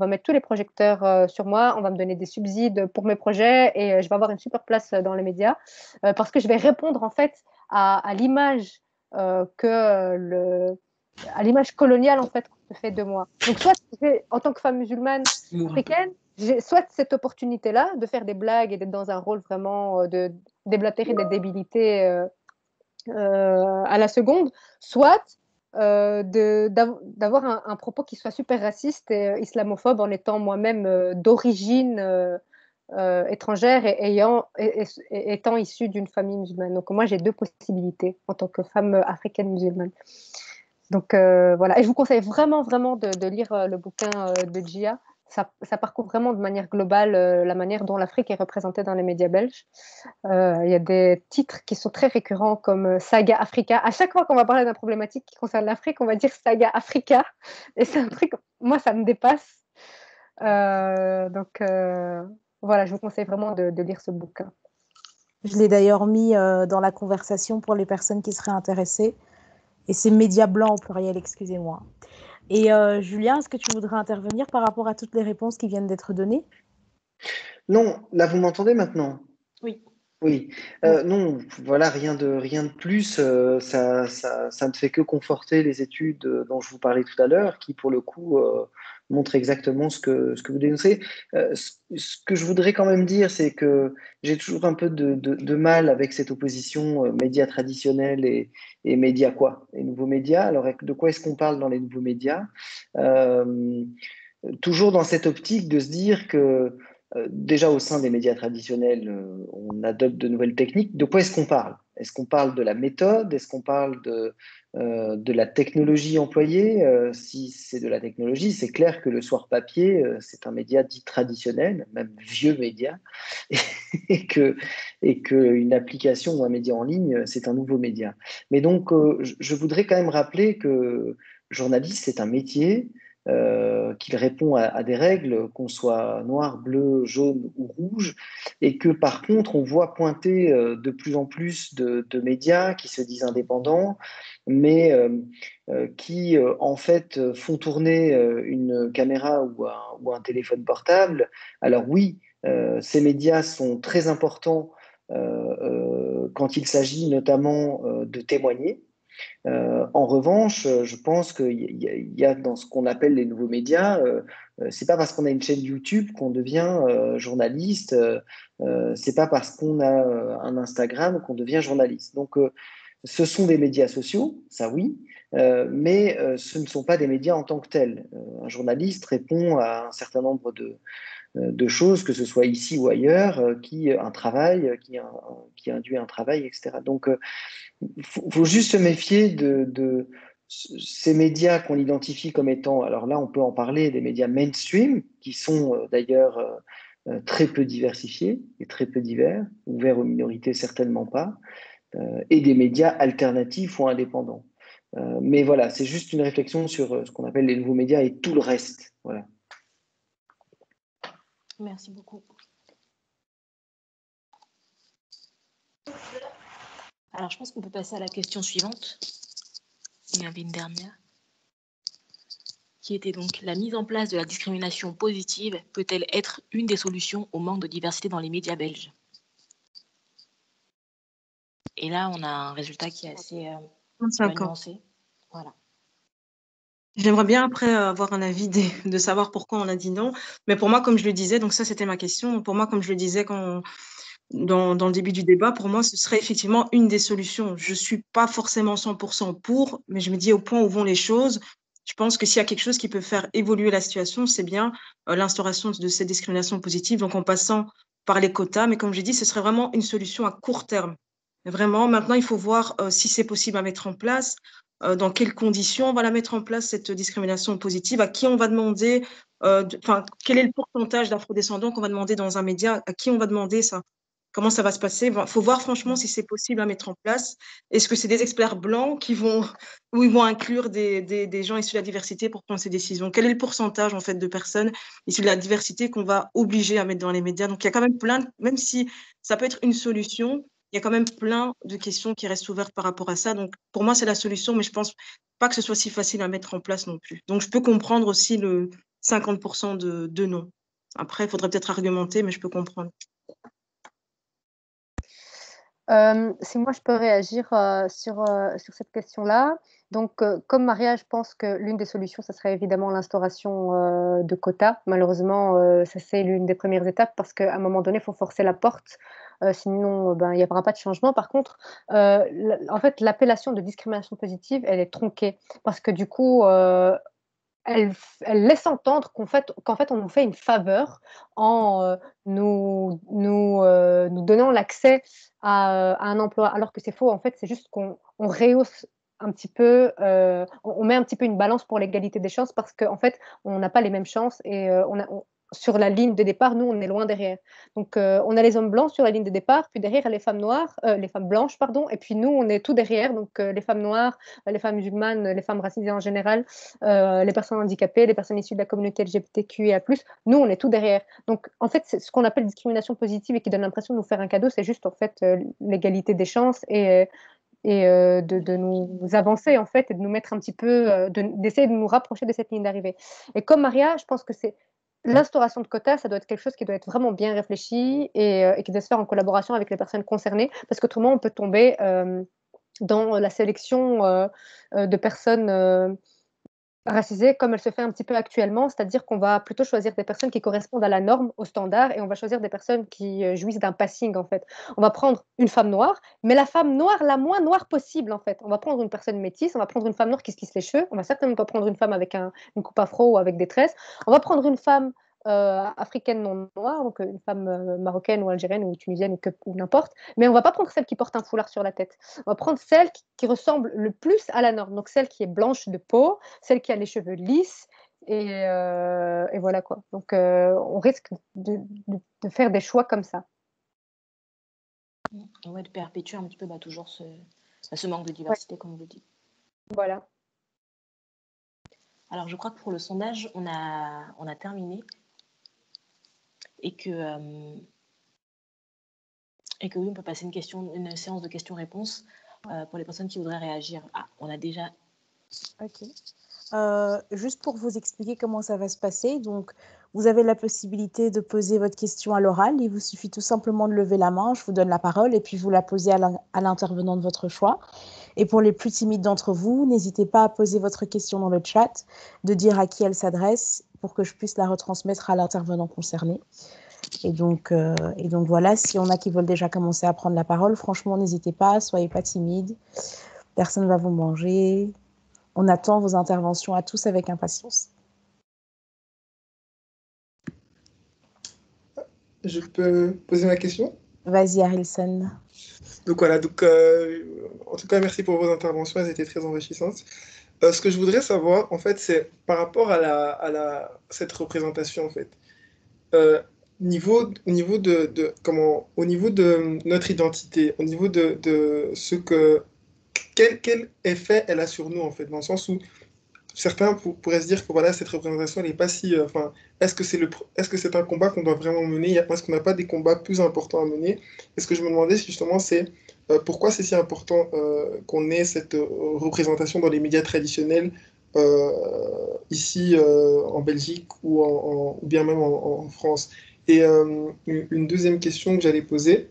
mettre tous les projecteurs sur moi, on va me donner des subsides pour mes projets et je vais avoir une super place dans les médias parce que je vais répondre en fait à l'image à l'image coloniale en fait qu'on se fait de moi. Donc soit en tant que femme musulmane africaine, j'ai soit cette opportunité-là de faire des blagues et d'être dans un rôle vraiment de déblatérer des débilités à la seconde, soit d'avoir un propos qui soit super raciste et islamophobe en étant moi-même d'origine étrangère et étant issue d'une famille musulmane. Donc moi, j'ai 2 possibilités en tant que femme africaine musulmane. Donc voilà, et je vous conseille vraiment, vraiment de lire le bouquin de Gia. Ça parcourt vraiment de manière globale la manière dont l'Afrique est représentée dans les médias belges. Il y a des titres qui sont très récurrents comme Saga Africa. À chaque fois qu'on va parler d'une problématique qui concerne l'Afrique, on va dire Saga Africa. Et c'est un truc, moi, ça me dépasse. Donc voilà, je vous conseille vraiment de lire ce bouquin. Je l'ai d'ailleurs mis dans la conversation pour les personnes qui seraient intéressées. Et c'est médias blancs au pluriel, excusez-moi. Et Julien, est-ce que tu voudrais intervenir par rapport à toutes les réponses qui viennent d'être données? Non, là, vous m'entendez maintenant? Oui. Oui. Non, voilà, rien de plus. Ça ne fait que conforter les études dont je vous parlais tout à l'heure, qui, pour le coup, montrent exactement ce que vous dénoncez. Ce que je voudrais quand même dire, c'est que j'ai toujours un peu de mal avec cette opposition médias traditionnels et médias quoi? Et nouveaux médias. Alors, de quoi est-ce qu'on parle dans les nouveaux médias? Toujours dans cette optique de se dire que déjà au sein des médias traditionnels, on adopte de nouvelles techniques. De quoi est-ce qu'on parle? Est-ce qu'on parle de la méthode? Est-ce qu'on parle de la technologie employée? Si c'est de la technologie, c'est clair que le soir papier, c'est un média dit traditionnel, même vieux média, et qu'une application ou un média en ligne, c'est un nouveau média. Mais donc, je voudrais quand même rappeler que journaliste, c'est un métier qu'il répond à des règles, qu'on soit noir, bleu, jaune ou rouge, et que par contre, on voit pointer de plus en plus de médias qui se disent indépendants, mais qui en fait font tourner une caméra ou un téléphone portable. Alors oui, ces médias sont très importants quand il s'agit notamment de témoigner. En revanche, je pense qu'il y a dans ce qu'on appelle les nouveaux médias, c'est pas parce qu'on a une chaîne YouTube qu'on devient journaliste, c'est pas parce qu'on a un Instagram qu'on devient journaliste. Donc, ce sont des médias sociaux, ça oui, mais ce ne sont pas des médias en tant que tels. Un journaliste répond à un certain nombre de choses, que ce soit ici ou ailleurs, qui induit un travail, etc. Donc, faut juste se méfier de ces médias qu'on identifie comme étant, alors là, on peut en parler, des médias mainstream, qui sont d'ailleurs très peu diversifiés et très peu divers, ouverts aux minorités certainement pas, et des médias alternatifs ou indépendants. Mais voilà, c'est juste une réflexion sur ce qu'on appelle les nouveaux médias et tout le reste. Voilà. Merci beaucoup. Alors, je pense qu'on peut passer à la question suivante. Il y en avait une dernière, qui était donc: la mise en place de la discrimination positive peut-elle être une des solutions au manque de diversité dans les médias belges? Et là, on a un résultat qui est assez 25 ans. nuancé. Voilà. J'aimerais bien après avoir un avis de savoir pourquoi on a dit non. Mais pour moi, comme je le disais, donc ça c'était ma question. Pour moi, comme je le disais dans le début du débat, pour moi, ce serait effectivement une des solutions. Je suis pas forcément 100% pour, mais je me dis au point où vont les choses. Je pense que s'il y a quelque chose qui peut faire évoluer la situation, c'est bien l'instauration de cette discrimination positive, donc en passant par les quotas. Mais comme j'ai dit, ce serait vraiment une solution à court terme. Vraiment, maintenant, il faut voir si c'est possible à mettre en place, dans quelles conditions on va la mettre en place, cette discrimination positive, à qui on va demander, quel est le pourcentage d'afrodescendants qu'on va demander dans un média, à qui on va demander ça, comment ça va se passer. Il faut voir franchement si c'est possible à mettre en place. Est-ce que c'est des experts blancs où ils vont inclure des gens issus de la diversité pour prendre ces décisions? Quel est le pourcentage en fait de personnes issues de la diversité qu'on va obliger à mettre dans les médias? Donc il y a quand même même si ça peut être une solution, il y a quand même plein de questions qui restent ouvertes par rapport à ça. Donc, pour moi, c'est la solution, mais je pense pas que ce soit si facile à mettre en place non plus. Donc, je peux comprendre aussi le 50% de non. Après, il faudrait peut-être argumenter, mais je peux comprendre. Si moi je peux réagir sur cette question-là. Donc, comme Maria, je pense que l'une des solutions, ça serait évidemment l'instauration de quotas. Malheureusement, ça c'est l'une des premières étapes parce qu'à un moment donné, il faut forcer la porte. Sinon, ben, il n'y aura pas de changement. Par contre, en fait, l'appellation de discrimination positive, elle est tronquée parce que du coup, elle laisse entendre qu'en fait, on nous fait une faveur en nous donnant l'accès à un emploi, alors que c'est faux. En fait, c'est juste qu'on rehausse un petit peu, on met un petit peu une balance pour l'égalité des chances parce qu'en fait, on n'a pas les mêmes chances et sur la ligne de départ, nous, on est loin derrière. Donc, on a les hommes blancs sur la ligne de départ, puis derrière, les femmes noires, les femmes blanches, pardon, et puis nous, on est tout derrière, donc les femmes noires, les femmes musulmanes, les femmes racisées en général, les personnes handicapées, les personnes issues de la communauté LGBTQIA+, nous, on est tout derrière. Donc, en fait, c'est ce qu'on appelle discrimination positive et qui donne l'impression de nous faire un cadeau, c'est juste, en fait, l'égalité des chances et de nous avancer en fait et de nous mettre un petit peu, d'essayer de nous rapprocher de cette ligne d'arrivée. Et comme Maria, je pense que c'est l'instauration de quotas, ça doit être quelque chose qui doit être vraiment bien réfléchi et qui doit se faire en collaboration avec les personnes concernées, parce qu'autrement on peut tomber dans la sélection de personnes racisée comme elle se fait un petit peu actuellement, c'est-à-dire qu'on va plutôt choisir des personnes qui correspondent à la norme, au standard, et on va choisir des personnes qui jouissent d'un passing, en fait. On va prendre une femme noire, mais la femme noire la moins noire possible, en fait. On va prendre une personne métisse, on va prendre une femme noire qui se lisse les cheveux, on va certainement pas prendre une femme avec une coupe afro ou avec des tresses, on va prendre une femme africaine non noire, donc une femme marocaine ou algérienne ou tunisienne ou n'importe, mais on va pas prendre celle qui porte un foulard sur la tête. On va prendre celle qui ressemble le plus à la norme, donc celle qui est blanche de peau, celle qui a les cheveux lisses, et voilà quoi. Donc on risque de faire des choix comme ça. Ouais, de perpétuer un petit peu toujours ce manque de diversité, comme vous le dites. Voilà. Alors, je crois que pour le sondage, on a terminé et que oui, on peut passer une séance de questions-réponses pour les personnes qui voudraient réagir. Ah, on a déjà... Ok. Juste pour vous expliquer comment ça va se passer, donc vous avez la possibilité de poser votre question à l'oral. Il vous suffit tout simplement de lever la main, je vous donne la parole et puis vous la posez à l'intervenant de votre choix. Et pour les plus timides d'entre vous, n'hésitez pas à poser votre question dans le chat, de dire à qui elle s'adresse pour que je puisse la retransmettre à l'intervenant concerné. Et donc voilà, si on a qui veulent déjà commencer à prendre la parole, franchement, n'hésitez pas, soyez pas timides. Personne ne va vous manger. On attend vos interventions à tous avec impatience. Je peux poser ma question? Vas-y, Arilson. Donc voilà, en tout cas, merci pour vos interventions, elles étaient très enrichissantes. Ce que je voudrais savoir, en fait, c'est par rapport à cette représentation, en fait. Au niveau de notre identité, au niveau de quel effet elle a sur nous, en fait, dans le sens où certains pourraient se dire que voilà, cette représentation, elle n'est pas si... est-ce que c'est un combat qu'on doit vraiment mener? Est-ce qu'on n'a pas des combats plus importants à mener? Et ce que je me demandais, justement, c'est pourquoi c'est si important qu'on ait cette représentation dans les médias traditionnels ici en Belgique ou bien même en France. Et une deuxième question que j'allais poser,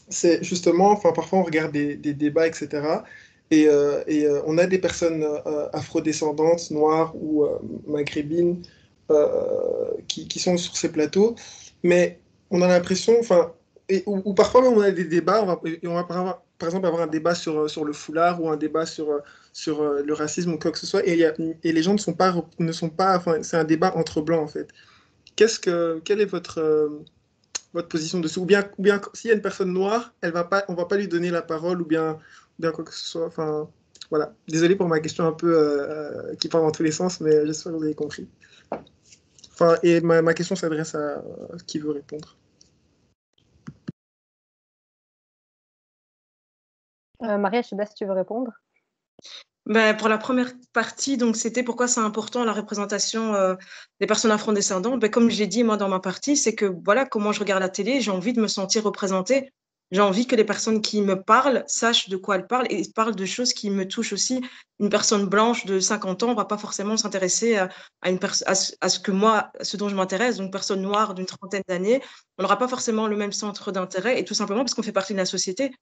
c'est justement, parfois on regarde des débats, etc. Et on a des personnes afrodescendantes, noires ou maghrébines qui sont sur ces plateaux, mais on a l'impression, ou parfois même on a des débats, on va par exemple avoir un débat sur le foulard ou un débat sur le racisme ou quoi que ce soit, et les gens ne sont pas, c'est un débat entre blancs en fait. Quelle est votre position dessus? Ou bien s'il y a une personne noire, on va pas lui donner la parole, ou bien quoi que ce soit. Voilà. Désolé pour ma question un peu qui part dans tous les sens, mais j'espère que vous avez compris. Et ma question s'adresse à qui veut répondre. Maria, je sais pas si tu veux répondre. Pour la première partie, donc c'était pourquoi c'est important la représentation des personnes afrodescendantes. Comme j'ai dit moi dans ma partie, c'est que voilà comment je regarde la télé, j'ai envie de me sentir représentée. J'ai envie que les personnes qui me parlent sachent de quoi elles parlent et parlent de choses qui me touchent aussi. Une personne blanche de 50 ans va pas forcément s'intéresser à ce dont je m'intéresse. Donc, une personne noire d'une trentaine d'années, on n'aura pas forcément le même centre d'intérêt et tout simplement parce qu'on fait partie de la société.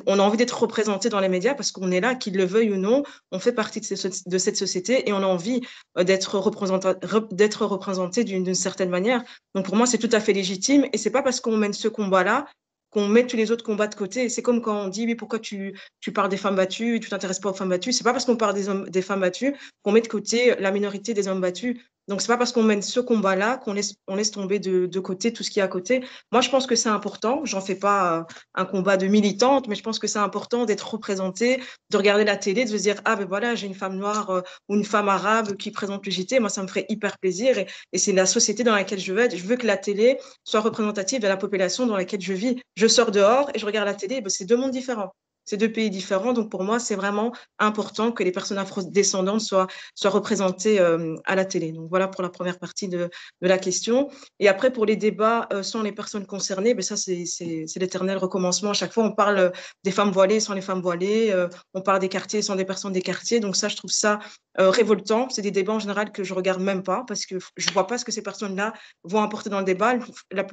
On a envie d'être représenté dans les médias parce qu'on est là, qu'ils le veuillent ou non, on fait partie de cette société et on a envie d'être représenté d'une certaine manière. Donc pour moi, c'est tout à fait légitime et c'est pas parce qu'on mène ce combat-là qu'on met tous les autres combats de côté. C'est comme quand on dit, oui, pourquoi tu parles des femmes battues, tu t'intéresses pas aux femmes battues. C'est pas parce qu'on parle des femmes battues qu'on met de côté la minorité des hommes battus. Donc, c'est pas parce qu'on mène ce combat-là on laisse tomber de côté tout ce qui est à côté. Moi, je pense que c'est important. J'en fais pas un combat de militante, mais je pense que c'est important d'être représentée, de regarder la télé, de se dire, ah ben voilà, j'ai une femme noire ou une femme arabe qui présente le JT. Moi, ça me ferait hyper plaisir et c'est la société dans laquelle je veux être. Je veux que la télé soit représentative de la population dans laquelle je vis. Je sors dehors et je regarde la télé, ben, c'est deux mondes différents. C'est deux pays différents. Donc, pour moi, c'est vraiment important que les personnes afrodescendantes soient représentées à la télé. Donc, voilà pour la première partie de la question. Et après, pour les débats sans les personnes concernées, ben ça, c'est l'éternel recommencement. À chaque fois, on parle des femmes voilées sans les femmes voilées, on parle des quartiers sans des personnes des quartiers. Donc, ça, je trouve ça révoltant. C'est des débats en général que je regarde même pas parce que je vois pas ce que ces personnes-là vont apporter dans le débat.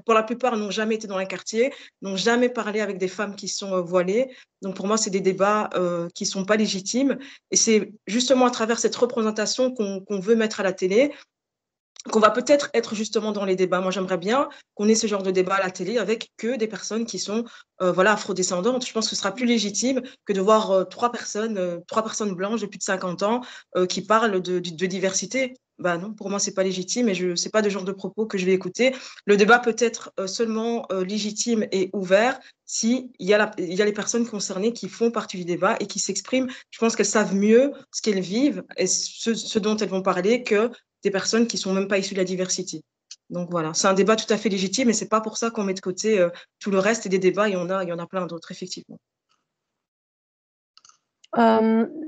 Pour la plupart, n'ont jamais été dans les quartiers, n'ont jamais parlé avec des femmes qui sont voilées. Donc, pour moi, c'est des débats qui sont pas légitimes. Et c'est justement à travers cette représentation qu'on veut mettre à la télé qu'on va peut-être être justement dans les débats. Moi, j'aimerais bien qu'on ait ce genre de débat à la télé avec que des personnes qui sont voilà, afrodescendantes. Je pense que ce sera plus légitime que de voir trois personnes blanches de plus de 50 ans qui parlent de diversité. Bah non, pour moi, c'est pas légitime et ce n'est pas le genre de propos que je vais écouter. Le débat peut être seulement légitime et ouvert si il y a les personnes concernées qui font partie du débat et qui s'expriment. Je pense qu'elles savent mieux ce qu'elles vivent et ce dont elles vont parler que des personnes qui sont même pas issues de la diversité. Donc voilà, c'est un débat tout à fait légitime et c'est pas pour ça qu'on met de côté tout le reste et des débats, il y en a plein d'autres, effectivement.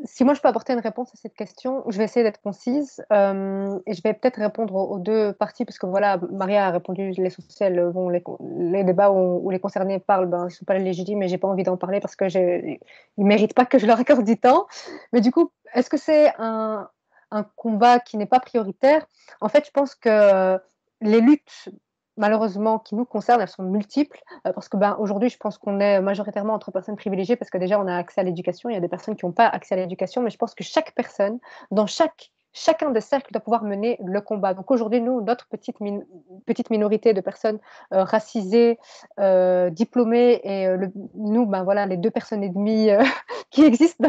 Si moi je peux apporter une réponse à cette question, je vais essayer d'être concise et je vais peut-être répondre aux deux parties parce que voilà, Maria a répondu l'essentiel. Bon, les débats où les concernés parlent, ben, ils ne sont pas légitimes et j'ai pas envie d'en parler parce que ils méritent pas que je leur accorde du temps. Mais du coup, est-ce que c'est un combat qui n'est pas prioritaire? En fait, je pense que les luttes malheureusement, qui nous concernent, elles sont multiples, parce que ben, aujourd'hui, je pense qu'on est majoritairement entre personnes privilégiées, parce que déjà, on a accès à l'éducation, il y a des personnes qui n'ont pas accès à l'éducation, mais je pense que chaque personne, dans chacun des cercles, doit pouvoir mener le combat. Donc aujourd'hui, nous, notre petite minorité de personnes racisées, diplômées, et nous, ben, voilà, les 2,5 personnes qui existent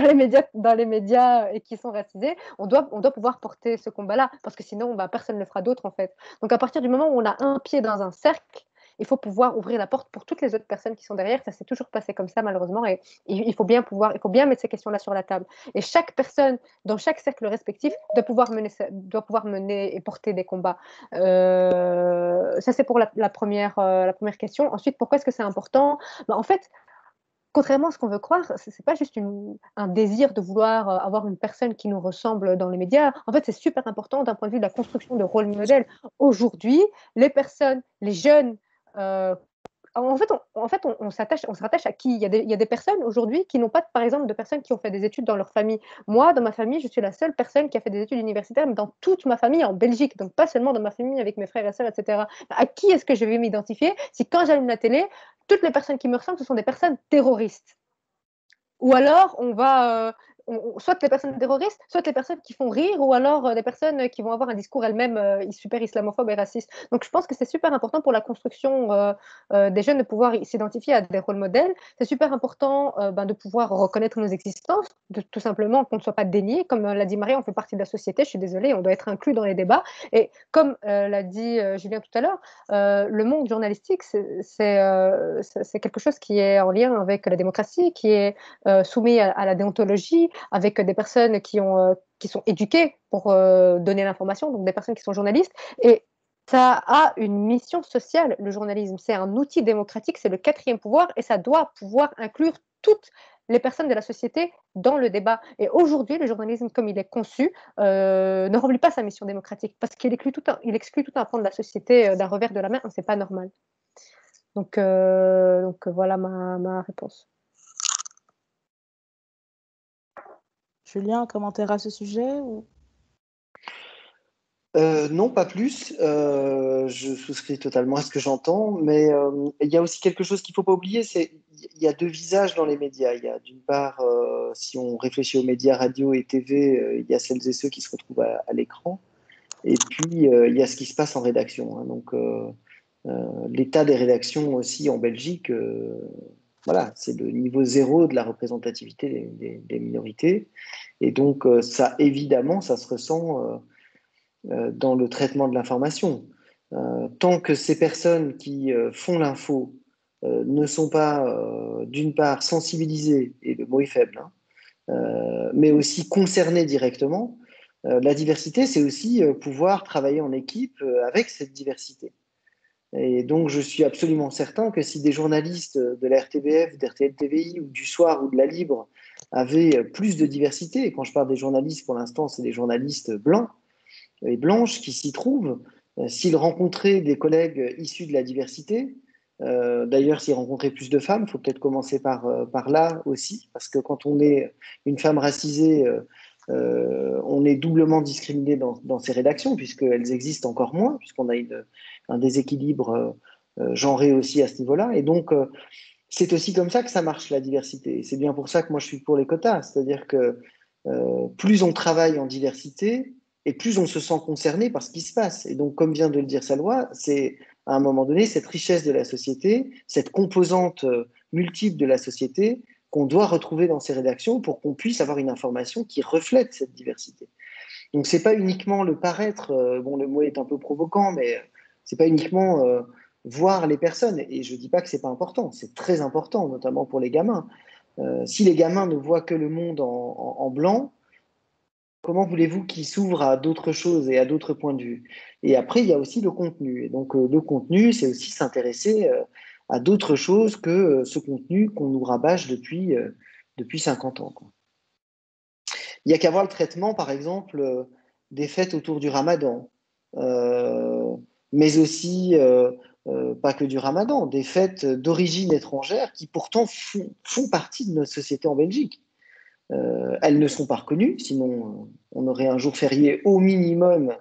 dans les médias et qui sont racisées, on doit pouvoir porter ce combat-là, parce que sinon, ben, personne ne le fera d'autre, en fait. Donc à partir du moment où on a un pied dans un cercle, il faut pouvoir ouvrir la porte pour toutes les autres personnes qui sont derrière. Ça s'est toujours passé comme ça, malheureusement, et il faut bien mettre ces questions-là sur la table. Et chaque personne, dans chaque cercle respectif, doit pouvoir mener et porter des combats. Ça, c'est pour la première question. Ensuite, pourquoi est-ce que c'est important? Ben, en fait, contrairement à ce qu'on veut croire, ce n'est pas juste un désir de vouloir avoir une personne qui nous ressemble dans les médias. En fait, c'est super important d'un point de vue de la construction de rôle modèle. Aujourd'hui, les jeunes, en fait, on se rattache à qui? Il y a des personnes aujourd'hui qui n'ont pas, par exemple, de personnes qui ont fait des études dans leur famille. Moi, dans ma famille, je suis la seule personne qui a fait des études universitaires, mais dans toute ma famille en Belgique, donc pas seulement dans ma famille avec mes frères et sœurs, etc. À qui est-ce que je vais m'identifier si quand j'allume la télé, toutes les personnes qui me ressemblent, ce sont des personnes terroristes? Ou alors, soit les personnes terroristes, soit les personnes qui font rire, ou alors des personnes qui vont avoir un discours elles-mêmes super islamophobe et raciste. Donc, je pense que c'est super important pour la construction des jeunes de pouvoir s'identifier à des rôles modèles. C'est super important de pouvoir reconnaître nos existences, tout simplement qu'on ne soit pas dénié. Comme l'a dit Marie, on fait partie de la société, je suis désolée, on doit être inclus dans les débats. Et comme l'a dit Julien tout à l'heure, le monde journalistique, c'est quelque chose qui est en lien avec la démocratie, qui est soumis à la déontologie, avec des personnes qui sont éduquées pour donner l'information, donc des personnes qui sont journalistes. Et ça a une mission sociale, le journalisme. C'est un outil démocratique, c'est le quatrième pouvoir, et ça doit pouvoir inclure toutes les personnes de la société dans le débat. Et aujourd'hui, le journalisme, comme il est conçu, ne remplit pas sa mission démocratique, parce qu'il exclut tout un pan de la société d'un revers de la main, et c'est pas normal. Donc voilà ma réponse. Julien, un commentaire à ce sujet ou... Non, pas plus. Je souscris totalement à ce que j'entends, mais il y a aussi quelque chose qu'il ne faut pas oublier, il y a deux visages dans les médias. Il y a d'une part, si on réfléchit aux médias radio et TV, il y a celles et ceux qui se retrouvent à l'écran, et puis il y a ce qui se passe en rédaction. Hein. Donc l'état des rédactions aussi en Belgique, voilà, c'est le niveau zéro de la représentativité des minorités, et donc ça évidemment, ça se ressent. dans le traitement de l'information. Tant que ces personnes qui font l'info ne sont pas, d'une part, sensibilisées, et le mot est faible, mais aussi concernées directement, la diversité, c'est aussi pouvoir travailler en équipe avec cette diversité. Et donc, je suis absolument certain que si des journalistes de la RTBF, d'RTL-TVI ou du Soir ou de la Libre avaient plus de diversité, et quand je parle des journalistes, pour l'instant, c'est des journalistes blancs et blanches qui s'y trouvent, s'ils rencontraient des collègues issus de la diversité, d'ailleurs, s'ils rencontraient plus de femmes, il faut peut-être commencer par là aussi, parce que quand on est une femme racisée, on est doublement discriminé dans ces rédactions, puisqu'elles existent encore moins, puisqu'on a un déséquilibre genré aussi à ce niveau-là. Et donc, c'est aussi comme ça que ça marche, la diversité. C'est bien pour ça que moi, je suis pour les quotas. C'est-à-dire que plus on travaille en diversité, et plus on se sent concerné par ce qui se passe. Et donc, comme vient de le dire Salwa, c'est à un moment donné cette richesse de la société, cette composante multiple de la société qu'on doit retrouver dans ces rédactions pour qu'on puisse avoir une information qui reflète cette diversité. Donc, c'est pas uniquement le paraître, bon, le mot est un peu provoquant, mais c'est pas uniquement voir les personnes. Et je dis pas que c'est pas important, c'est très important, notamment pour les gamins. Si les gamins ne voient que le monde en blanc, comment voulez-vous qu'ils s'ouvrent à d'autres choses et à d'autres points de vue? Et après, il y a aussi le contenu. Et donc, le contenu, c'est aussi s'intéresser à d'autres choses que ce contenu qu'on nous rabâche depuis 50 ans, quoi. Il n'y a qu'à voir le traitement, par exemple, des fêtes autour du Ramadan, mais aussi, pas que du Ramadan, des fêtes d'origine étrangère qui pourtant font partie de notre société en Belgique. Elles ne sont pas reconnues, sinon on aurait un jour férié au minimum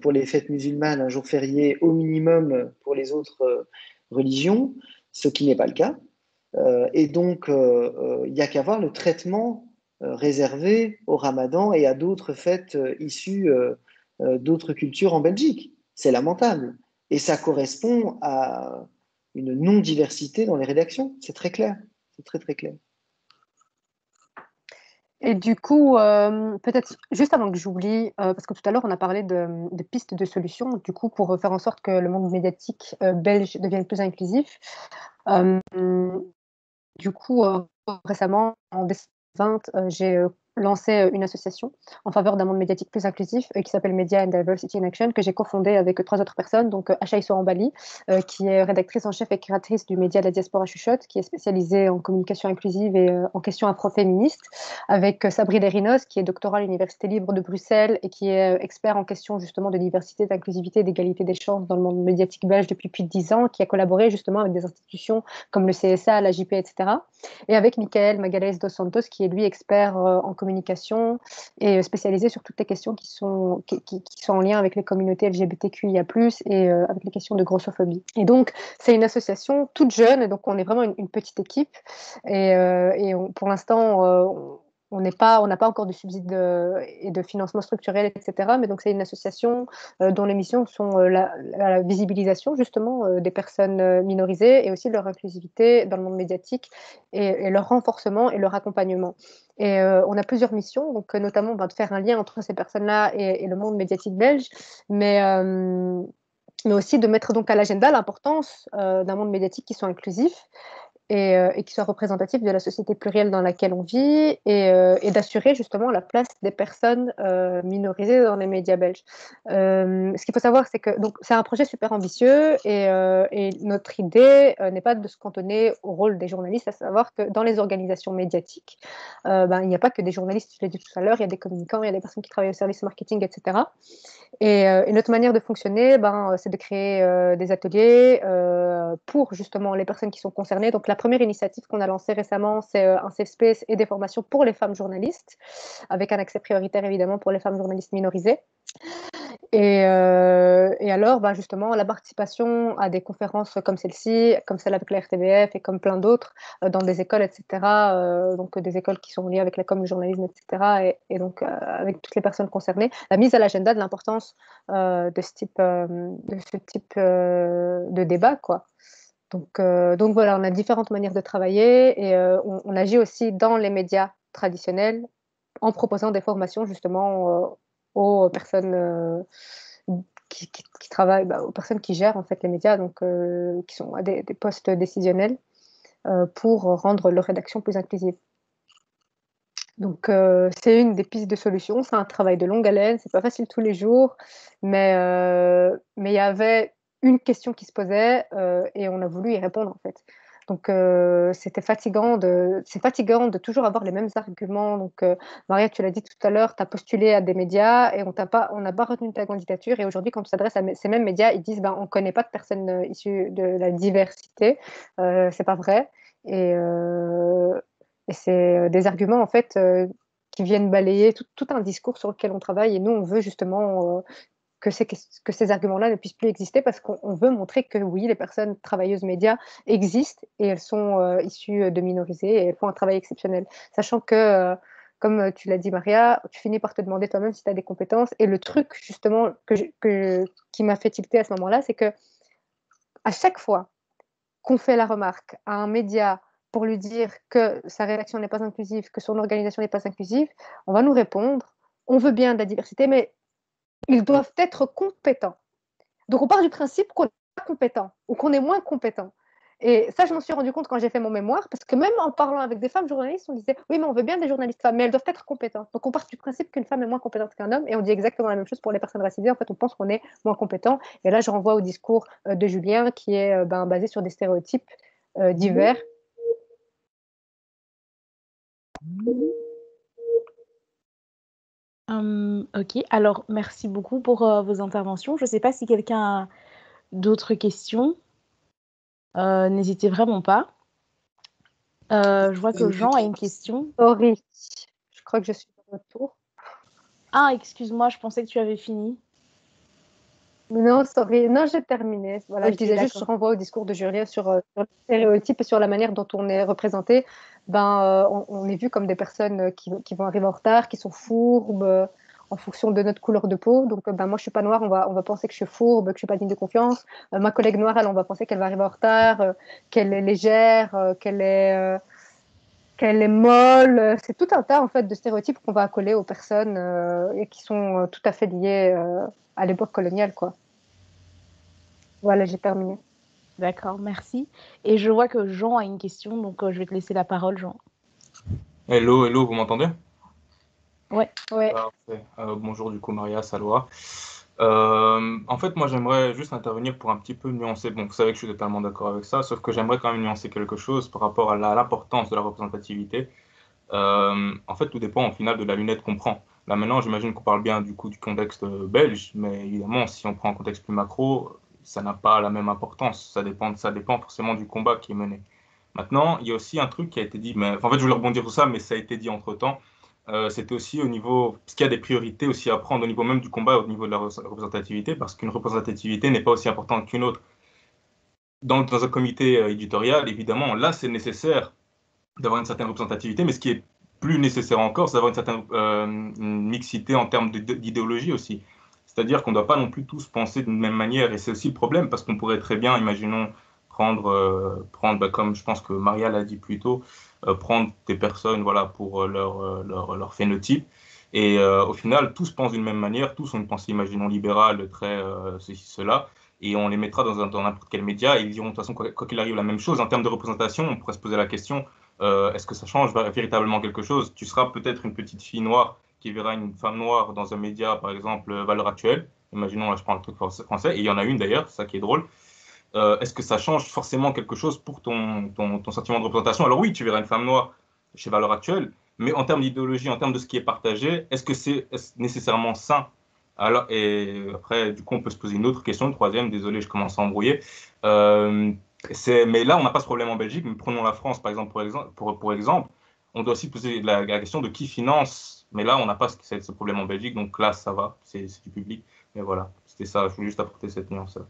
pour les fêtes musulmanes, un jour férié au minimum pour les autres religions, ce qui n'est pas le cas. Et donc, il n'y a qu'à voir le traitement réservé au Ramadan et à d'autres fêtes issues d'autres cultures en Belgique. C'est lamentable. Et ça correspond à une non-diversité dans les rédactions. C'est très clair. C'est très, très clair. Et du coup, peut-être juste avant que j'oublie, parce que tout à l'heure on a parlé de pistes de solutions, du coup pour faire en sorte que le monde médiatique belge devienne plus inclusif. Euh, du coup, récemment, en décembre 2020, j'ai lancé une association en faveur d'un monde médiatique plus inclusif qui s'appelle Media and Diversity in Action, que j'ai cofondée avec 3 autres personnes. Donc, Achaï Sorambali, qui est rédactrice en chef et créatrice du média La Diaspora Chuchote, qui est spécialisée en communication inclusive et en questions afroféministes, avec Sabri Derinos, qui est doctorat à l'Université libre de Bruxelles et qui est expert en questions justement de diversité, d'inclusivité et d'égalité des chances dans le monde médiatique belge depuis plus de 10 ans, qui a collaboré justement avec des institutions comme le CSA, la JP, etc. Et avec Michael Magalhães dos Santos, qui est lui expert en communication et spécialisé sur toutes les questions qui sont en lien avec les communautés LGBTQIA+, et avec les questions de grossophobie. Et donc, c'est une association toute jeune, et donc on est vraiment une petite équipe. Et pour l'instant, on n'a pas encore de subsides et de financement structurel, etc. Mais donc, c'est une association dont les missions sont la visibilisation, justement, des personnes minorisées et aussi leur inclusivité dans le monde médiatique et leur renforcement et leur accompagnement. Et on a plusieurs missions, donc notamment de faire un lien entre ces personnes-là et le monde médiatique belge, mais aussi de mettre donc à l'agenda l'importance d'un monde médiatique qui soit inclusif et qui soit représentatif de la société plurielle dans laquelle on vit et d'assurer justement la place des personnes minorisées dans les médias belges. Ce qu'il faut savoir, c'est que c'est un projet super ambitieux et notre idée n'est pas de se cantonner au rôle des journalistes, à savoir que dans les organisations médiatiques, il n'y a pas que des journalistes, je l'ai dit tout à l'heure, il y a des communicants, il y a des personnes qui travaillent au service marketing, etc. Et notre manière de fonctionner, c'est de créer des ateliers pour justement les personnes qui sont concernées. Donc la première initiative qu'on a lancée récemment, c'est un safe space et des formations pour les femmes journalistes, avec un accès prioritaire évidemment pour les femmes journalistes minorisées. Et alors, justement, la participation à des conférences comme celle-ci, comme celle avec la RTBF et comme plein d'autres, dans des écoles, etc., donc des écoles qui sont liées avec la com, le journalisme, etc., et donc avec toutes les personnes concernées, la mise à l'agenda de l'importance de ce type de débat, quoi. Donc voilà, on a différentes manières de travailler et on agit aussi dans les médias traditionnels en proposant des formations justement aux personnes qui travaillent, aux personnes qui gèrent en fait les médias, donc qui sont à des postes décisionnels, pour rendre leur rédaction plus inclusive. Donc c'est une des pistes de solution. C'est un travail de longue haleine, c'est pas facile tous les jours, mais il y avait une question qui se posait et on a voulu y répondre en fait. Donc c'est fatigant de toujours avoir les mêmes arguments. Donc Maria, tu l'as dit tout à l'heure, tu as postulé à des médias et on n'a pas retenu ta candidature. Et aujourd'hui, quand on s'adresse à ces mêmes médias, ils disent on ne connaît pas de personnes issues de la diversité. C'est pas vrai. Et c'est des arguments en fait qui viennent balayer tout un discours sur lequel on travaille. Et nous, on veut justement que ces arguments-là ne puissent plus exister parce qu'on veut montrer que oui, les personnes travailleuses médias existent et elles sont issues de minorités et elles font un travail exceptionnel. Sachant que, comme tu l'as dit Maria, tu finis par te demander toi-même si tu as des compétences. Et le truc justement qui m'a fait tilter à ce moment-là, c'est que à chaque fois qu'on fait la remarque à un média pour lui dire que sa rédaction n'est pas inclusive, que son organisation n'est pas inclusive, on va nous répondre, on veut bien de la diversité, mais ils doivent être compétents. Donc on part du principe qu'on n'est pas compétent ou qu'on est moins compétent. Et ça, je m'en suis rendu compte quand j'ai fait mon mémoire, parce que même en parlant avec des femmes journalistes, on disait oui, mais on veut bien des journalistes femmes, mais elles doivent être compétentes. Donc on part du principe qu'une femme est moins compétente qu'un homme, et on dit exactement la même chose pour les personnes racisées. En fait, on pense qu'on est moins compétent. Et là, je renvoie au discours de Julien, qui est basé sur des stéréotypes divers. Ok, alors merci beaucoup pour vos interventions. Je ne sais pas si quelqu'un a d'autres questions. N'hésitez vraiment pas. Je vois que Jean a une question. Sorry, je crois que je suis de retour. Ah, excuse-moi, je pensais que tu avais fini. Non, sorry, non, j'ai terminé. Voilà, Okay, je disais juste, je renvoie au discours de Julien sur les stéréotypes et sur la manière dont on est représenté. On est vu comme des personnes qui vont arriver en retard, qui sont fourbes en fonction de notre couleur de peau. Donc, moi, je suis pas noire, on va penser que je suis fourbe, que je suis pas digne de confiance. Ma collègue noire, elle, on va penser qu'elle va arriver en retard, qu'elle est légère, qu'elle est molle. C'est tout un tas en fait de stéréotypes qu'on va accoler aux personnes et qui sont tout à fait liés à l'époque coloniale, quoi. Voilà, j'ai terminé. D'accord, merci. Et je vois que Jean a une question, donc je vais te laisser la parole, Jean. Hello, vous m'entendez? Ouais. Parfait. Bonjour du coup Maria, Salwa. En fait, moi j'aimerais juste intervenir pour un petit peu nuancer. Bon, vous savez que je suis totalement d'accord avec ça, sauf que j'aimerais quand même nuancer quelque chose par rapport à l'importance de la représentativité. En fait, tout dépend au final de la lunette qu'on prend. Là maintenant, j'imagine qu'on parle bien du coup du contexte belge, mais évidemment, si on prend un contexte plus macro, ça n'a pas la même importance. Ça dépend forcément du combat qui est mené. Maintenant, il y a aussi un truc qui a été dit, mais en fait, je voulais rebondir sur ça, mais ça a été dit entre-temps. C'était aussi au niveau, parce qu'il y a des priorités aussi à prendre au niveau même du combat, au niveau de la représentativité, parce qu'une représentativité n'est pas aussi importante qu'une autre. Dans un comité éditorial, évidemment, là, c'est nécessaire d'avoir une certaine représentativité, mais ce qui est plus nécessaire encore, c'est d'avoir une certaine une mixité en termes d'idéologie aussi. C'est-à-dire qu'on ne doit pas non plus tous penser de la même manière, et c'est aussi le problème, parce qu'on pourrait très bien, imaginons, prendre comme je pense que Maria l'a dit plus tôt, prendre des personnes voilà, pour leur phénotype, et au final, tous pensent d'une même manière, tous ont une pensée, imaginons, libérale, très ceci, cela, et on les mettra dans n'importe quel média, et ils diront de toute façon, quoi qu'il arrive, la même chose. En termes de représentation, on pourrait se poser la question, est-ce que ça change véritablement quelque chose? Tu seras peut-être une petite fille noire qui verra une femme noire dans un média, par exemple, Valeurs Actuelles. Imaginons, là, je prends le truc français, et il y en a une d'ailleurs, c'est ça qui est drôle. Est-ce que ça change forcément quelque chose pour ton sentiment de représentation? Alors oui, tu verras une femme noire chez Valeurs Actuelles, mais en termes d'idéologie, en termes de ce qui est partagé, est-ce que c'est nécessairement sain? Alors, et après, du coup, on peut se poser une autre question, une troisième, désolé, je commence à embrouiller. Mais là, on n'a pas ce problème en Belgique, mais prenons la France, par exemple, pour exemple, on doit aussi poser la question de qui finance, mais là, on n'a pas ce problème en Belgique, donc là, ça va, c'est du public. Mais voilà, c'était ça, je voulais juste apporter cette nuance-là.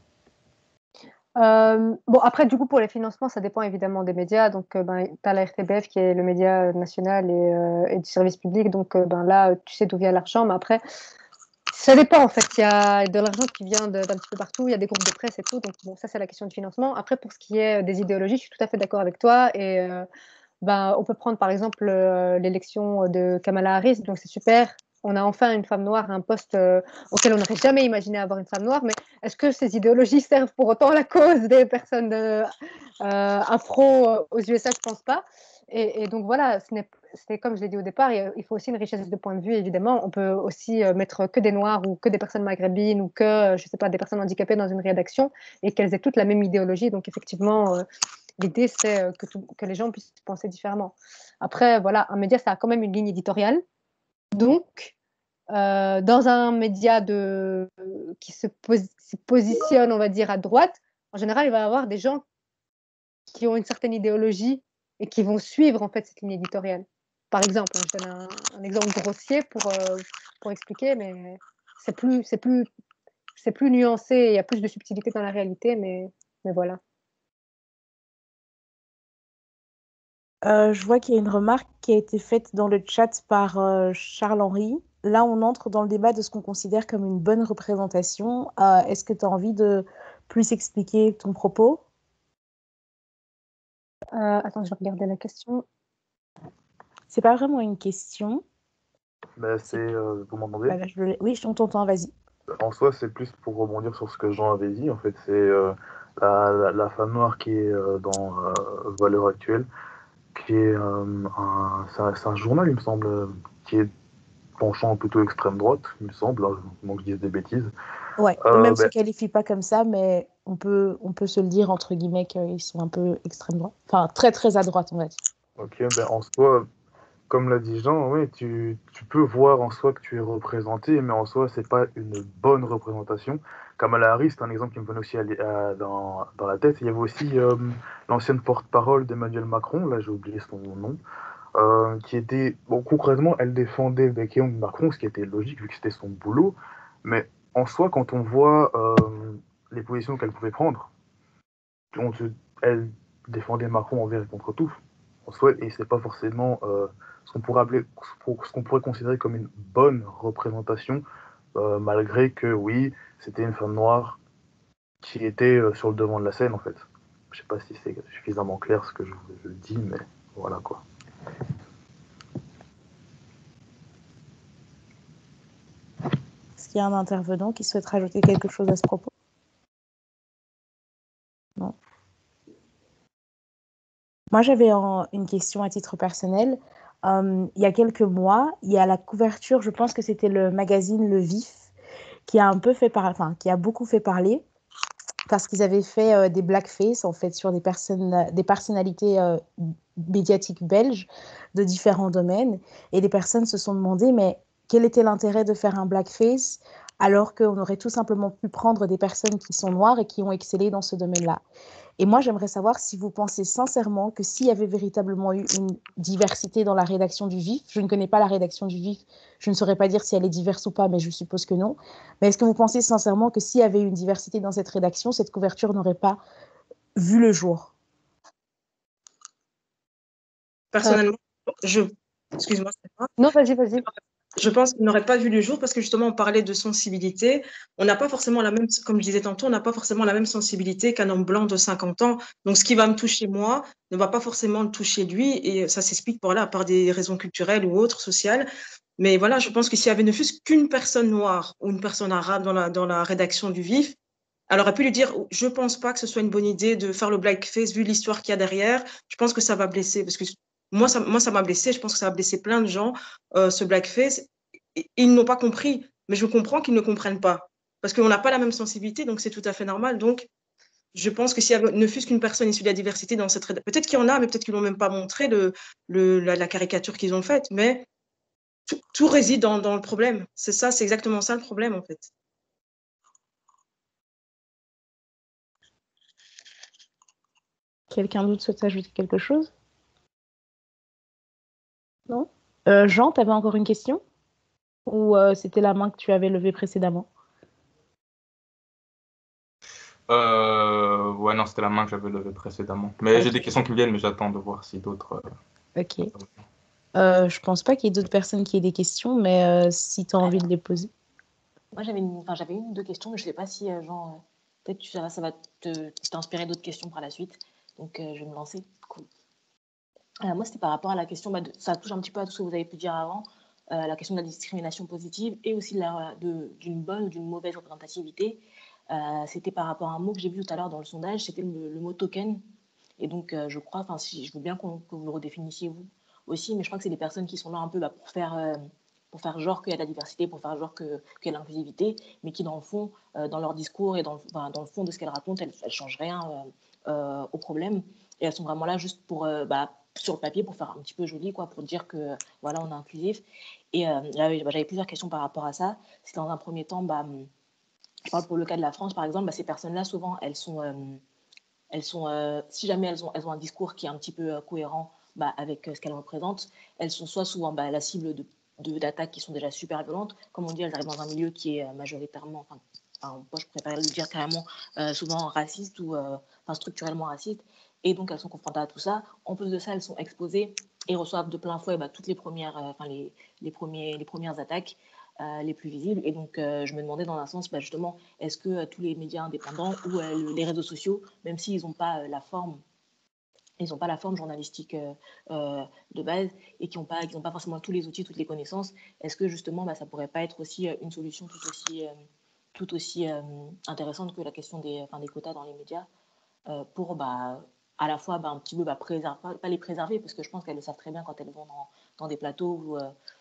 Bon, après, du coup, pour les financements, ça dépend évidemment des médias. Donc, tu as la RTBF qui est le média national et du service public. Donc, là, tu sais d'où vient l'argent. Mais après, ça dépend en fait. Il y a de l'argent qui vient d'un petit peu partout. Il y a des groupes de presse et tout. Donc, bon, ça, c'est la question du financement. Après, pour ce qui est des idéologies, je suis tout à fait d'accord avec toi. Et on peut prendre par exemple l'élection de Kamala Harris. Donc, c'est super. on a enfin une femme noire à un poste auquel on n'aurait jamais imaginé avoir une femme noire, mais est-ce que ces idéologies servent pour autant la cause des personnes afro aux USA? Je ne pense pas. Et donc voilà, c'est comme je l'ai dit au départ, il faut aussi une richesse de point de vue, évidemment. On peut aussi mettre que des Noirs ou que des personnes maghrébines ou que, je sais pas, des personnes handicapées dans une rédaction et qu'elles aient toutes la même idéologie. Donc effectivement, l'idée, c'est que les gens puissent penser différemment. Après, voilà, un média, ça a quand même une ligne éditoriale. Donc, dans un média qui se positionne, on va dire, à droite, en général, il va y avoir des gens qui ont une certaine idéologie et qui vont suivre en fait cette ligne éditoriale. Par exemple, je donne un exemple grossier pour expliquer, mais c'est plus nuancé, il y a plus de subtilité dans la réalité, mais voilà. Je vois qu'il y a une remarque qui a été faite dans le chat par Charles-Henri. Là, on entre dans le débat de ce qu'on considère comme une bonne représentation. Est-ce que tu as envie de plus expliquer ton propos? Attends, je vais regarder la question. C'est pas vraiment une question. Bah, vous m'entendez? Oui, je t'entends, vas-y. En soi, c'est plus pour rebondir sur ce que Jean avait dit. En fait, c'est la femme noire qui est dans Valeurs Actuelles, qui est c'est un journal, il me semble, qui est penchant plutôt extrême droite, il me semble, hein, donc je dis des bêtises. Ouais, même se qualifie pas comme ça, mais on peut se le dire entre guillemets qu'ils sont un peu extrême droite, enfin très très à droite, on va dire. Ok, en soi, comme l'a dit Jean, oui, tu peux voir en soi que tu es représenté, mais en soi, c'est pas une bonne représentation. Kamala Harris, c'est un exemple qui me venait aussi dans la tête. Il y avait aussi l'ancienne porte-parole d'Emmanuel Macron, là j'ai oublié son nom, qui était, concrètement, elle défendait Macron, ce qui était logique vu que c'était son boulot, mais en soi, quand on voit les positions qu'elle pouvait prendre, elle défendait Macron envers et contre tout, en soi, et c'est pas forcément ce qu'on pourrait considérer comme une bonne représentation, malgré que, oui, c'était une femme noire qui était sur le devant de la scène, en fait. Je sais pas si c'est suffisamment clair ce que je dis, mais voilà, quoi. Est-ce qu'il y a un intervenant qui souhaite rajouter quelque chose à ce propos? Non. Moi, j'avais une question à titre personnel. Il y a quelques mois, il y a la couverture, je pense que c'était le magazine Le Vif, qui a beaucoup fait parler parce qu'ils avaient fait des blackface en fait sur des personnalités médiatiques belges de différents domaines, et des personnes se sont demandé mais quel était l'intérêt de faire un blackface alors qu'on aurait tout simplement pu prendre des personnes qui sont noires et qui ont excellé dans ce domaine-là. Et moi, j'aimerais savoir si vous pensez sincèrement que s'il y avait véritablement eu une diversité dans la rédaction du Vif, je ne connais pas la rédaction du Vif, je ne saurais pas dire si elle est diverse ou pas, mais je suppose que non. Mais est-ce que vous pensez sincèrement que s'il y avait eu une diversité dans cette rédaction, cette couverture n'aurait pas vu le jour? Personnellement, excuse-moi. Non, vas-y. Je pense qu'il n'aurait pas vu le jour parce que justement, on parlait de sensibilité. On n'a pas forcément la même, comme je disais tantôt, on n'a pas forcément la même sensibilité qu'un homme blanc de 50 ans. Donc, ce qui va me toucher moi ne va pas forcément le toucher lui. Et ça s'explique par des raisons culturelles ou autres, sociales. Mais voilà, je pense que s'il y avait ne fût-ce qu'une personne noire ou une personne arabe dans la rédaction du Vif, elle aurait pu lui dire, je ne pense pas que ce soit une bonne idée de faire le blackface vu l'histoire qu'il y a derrière. Je pense que ça va blesser parce que moi, ça m'a blessé. Je pense que ça va blesser plein de gens, ce blackface. Ils n'ont pas compris, mais je comprends qu'ils ne comprennent pas parce qu'on n'a pas la même sensibilité, donc c'est tout à fait normal. Donc, je pense que s'il y avait ne fût-ce qu'une personne issue de la diversité dans cette rédaction, peut-être qu'il y en a, mais peut-être qu'ils l'ont même pas montré la caricature qu'ils ont faite, mais tout réside dans le problème. C'est ça, c'est exactement ça le problème en fait. Quelqu'un d'autre souhaite ajouter quelque chose? Non? Jean, tu avais encore une question? Ou c'était la main que tu avais levée précédemment? Ouais, non, c'était la main que j'avais levée précédemment. Mais Okay. J'ai des questions qui me viennent, mais j'attends de voir si d'autres... Ok. Je pense pas qu'il y ait d'autres personnes qui aient des questions, mais si tu as envie de les poser. Moi, j'avais une ou deux questions, mais je ne sais pas si, Jean, peut-être que ça va t'inspirer d'autres questions par la suite. Donc, je vais me lancer. Cool. Moi, c'était par rapport à la question, ça touche un petit peu à tout ce que vous avez pu dire avant, la question de la discrimination positive et aussi d'une bonne ou d'une mauvaise représentativité. C'était par rapport à un mot que j'ai vu tout à l'heure dans le sondage, c'était le mot token. Et donc, je crois, si, je veux bien que vous le redéfinissiez vous aussi, mais je crois que c'est des personnes qui sont là un peu pour faire genre qu'il y a de la diversité, pour faire genre qu'il y a de l'inclusivité, mais qui, dans le fond, dans leur discours et dans le fond de ce qu'elles racontent, elles ne changent rien au problème. Et elles sont vraiment là juste pour, sur le papier, pour faire un petit peu joli, quoi, pour dire que, voilà, on est inclusif. Et j'avais plusieurs questions par rapport à ça. C'est dans un premier temps, je parle pour le cas de la France, par exemple, ces personnes-là, souvent, elles sont si jamais elles ont un discours qui est un petit peu cohérent avec ce qu'elles représentent, elles sont soit souvent la cible d'attaques qui sont déjà super violentes. Comme on dit, elles arrivent dans un milieu qui est majoritairement, moi je préfère le dire carrément, souvent raciste ou structurellement raciste. Et donc elles sont confrontées à tout ça. En plus de ça, elles sont exposées et reçoivent de plein fouet toutes les premières, les premières attaques les plus visibles. Et donc, je me demandais dans un sens, justement, est-ce que tous les médias indépendants ou les réseaux sociaux, même s'ils n'ont pas la forme, journalistique de base et qui n'ont pas forcément tous les outils, toutes les connaissances, est-ce que justement, ça pourrait pas être aussi une solution tout aussi intéressante que la question des quotas dans les médias pour à la fois un petit peu pas les préserver, parce que je pense qu'elles le savent très bien quand elles vont dans des plateaux ou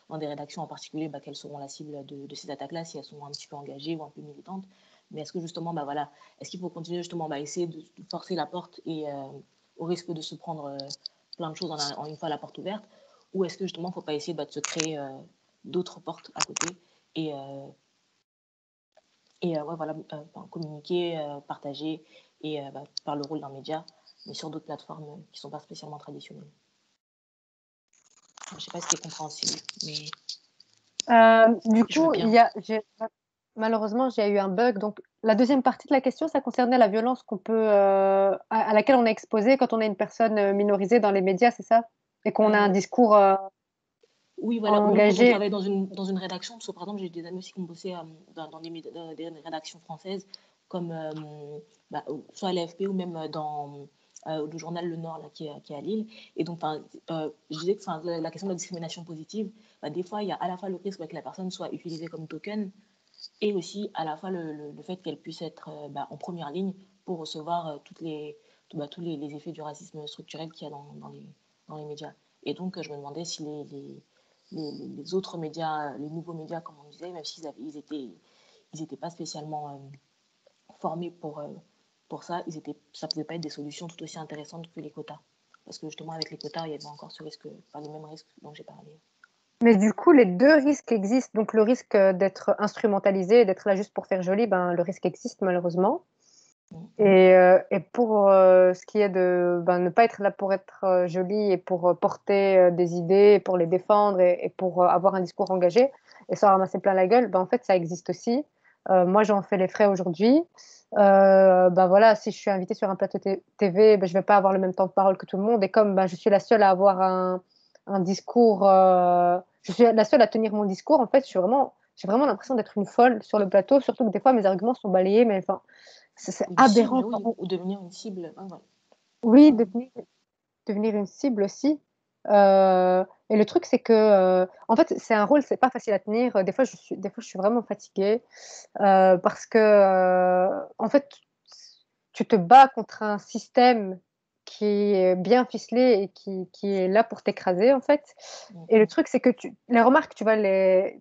dans des rédactions en particulier, qu'elles seront la cible de ces attaques-là si elles sont un petit peu engagées ou un peu militantes. Mais est-ce que justement, est-ce qu'il faut continuer justement à essayer de forcer la porte et au risque de se prendre plein de choses en une fois la porte ouverte, ou est-ce que justement il ne faut pas essayer de se créer d'autres portes à côté et communiquer, partager et par le rôle d'un média, mais sur d'autres plateformes qui ne sont pas spécialement traditionnelles. Je ne sais pas si c'est compréhensible, mais... du coup, malheureusement, j'ai eu un bug. Donc, la deuxième partie de la question, ça concernait la violence à laquelle on est exposé quand on est une personne minorisée dans les médias, c'est ça? Et qu'on a un discours oui, voilà. engagé. On travaille dans une rédaction, parce que par exemple, j'ai des amis aussi qui ont bossé dans des rédactions françaises, comme soit à l'AFP ou même dans le journal Le Nord, qui est à Lille. Et donc, je disais que la question de la discrimination positive, des fois, il y a à la fois le risque que la personne soit utilisée comme token, et aussi à la fois le fait qu'elle puisse être en première ligne pour recevoir tous les effets du racisme structurel qu'il y a dans les médias. Et donc, je me demandais si les autres médias, les nouveaux médias, comme on disait, même s'ils étaient pas spécialement formés pour ça, ça pouvait pas être des solutions tout aussi intéressantes que les quotas. Parce que justement, avec les quotas, il y avait encore ce risque, le même risque dont j'ai parlé. Mais du coup, les deux risques existent. Donc, le risque d'être instrumentalisé, d'être là juste pour faire joli, le risque existe malheureusement. Et pour ce qui est de ne pas être là pour être joli et pour porter des idées, pour les défendre et pour avoir un discours engagé et s'en ramasser plein la gueule, en fait, ça existe aussi. Moi, j'en fais les frais aujourd'hui. Voilà, si je suis invitée sur un plateau TV, je ne vais pas avoir le même temps de parole que tout le monde. Et comme je suis la seule à avoir un discours, je suis la seule à tenir mon discours, en fait, j'ai vraiment l'impression d'être une folle sur le plateau, surtout que des fois, mes arguments sont balayés, mais enfin, c'est aberrant. Cible, oui, ou devenir une cible. Voilà. Oui, devenir une cible aussi. Et le truc, c'est que, en fait, c'est un rôle, c'est pas facile à tenir. Des fois, je suis vraiment fatiguée parce que, en fait, tu te bats contre un système qui est bien ficelé et qui est là pour t'écraser, en fait. Et le truc, c'est que les remarques, tu vas les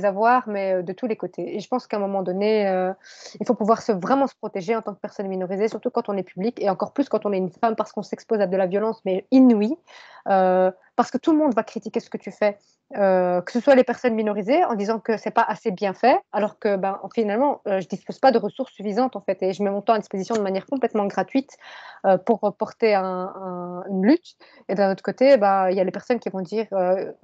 avoir, mais de tous les côtés. Et je pense qu'à un moment donné, il faut pouvoir vraiment se protéger en tant que personne minorisée, surtout quand on est public, et encore plus quand on est une femme, parce qu'on s'expose à de la violence, mais inouïe, parce que tout le monde va critiquer ce que tu fais, que ce soit les personnes minorisées, en disant que c'est pas assez bien fait, alors que finalement, je dispose pas de ressources suffisantes, en fait, et je mets mon temps à disposition de manière complètement gratuite pour porter une lutte. Et d'un autre côté, il y a les personnes qui vont dire,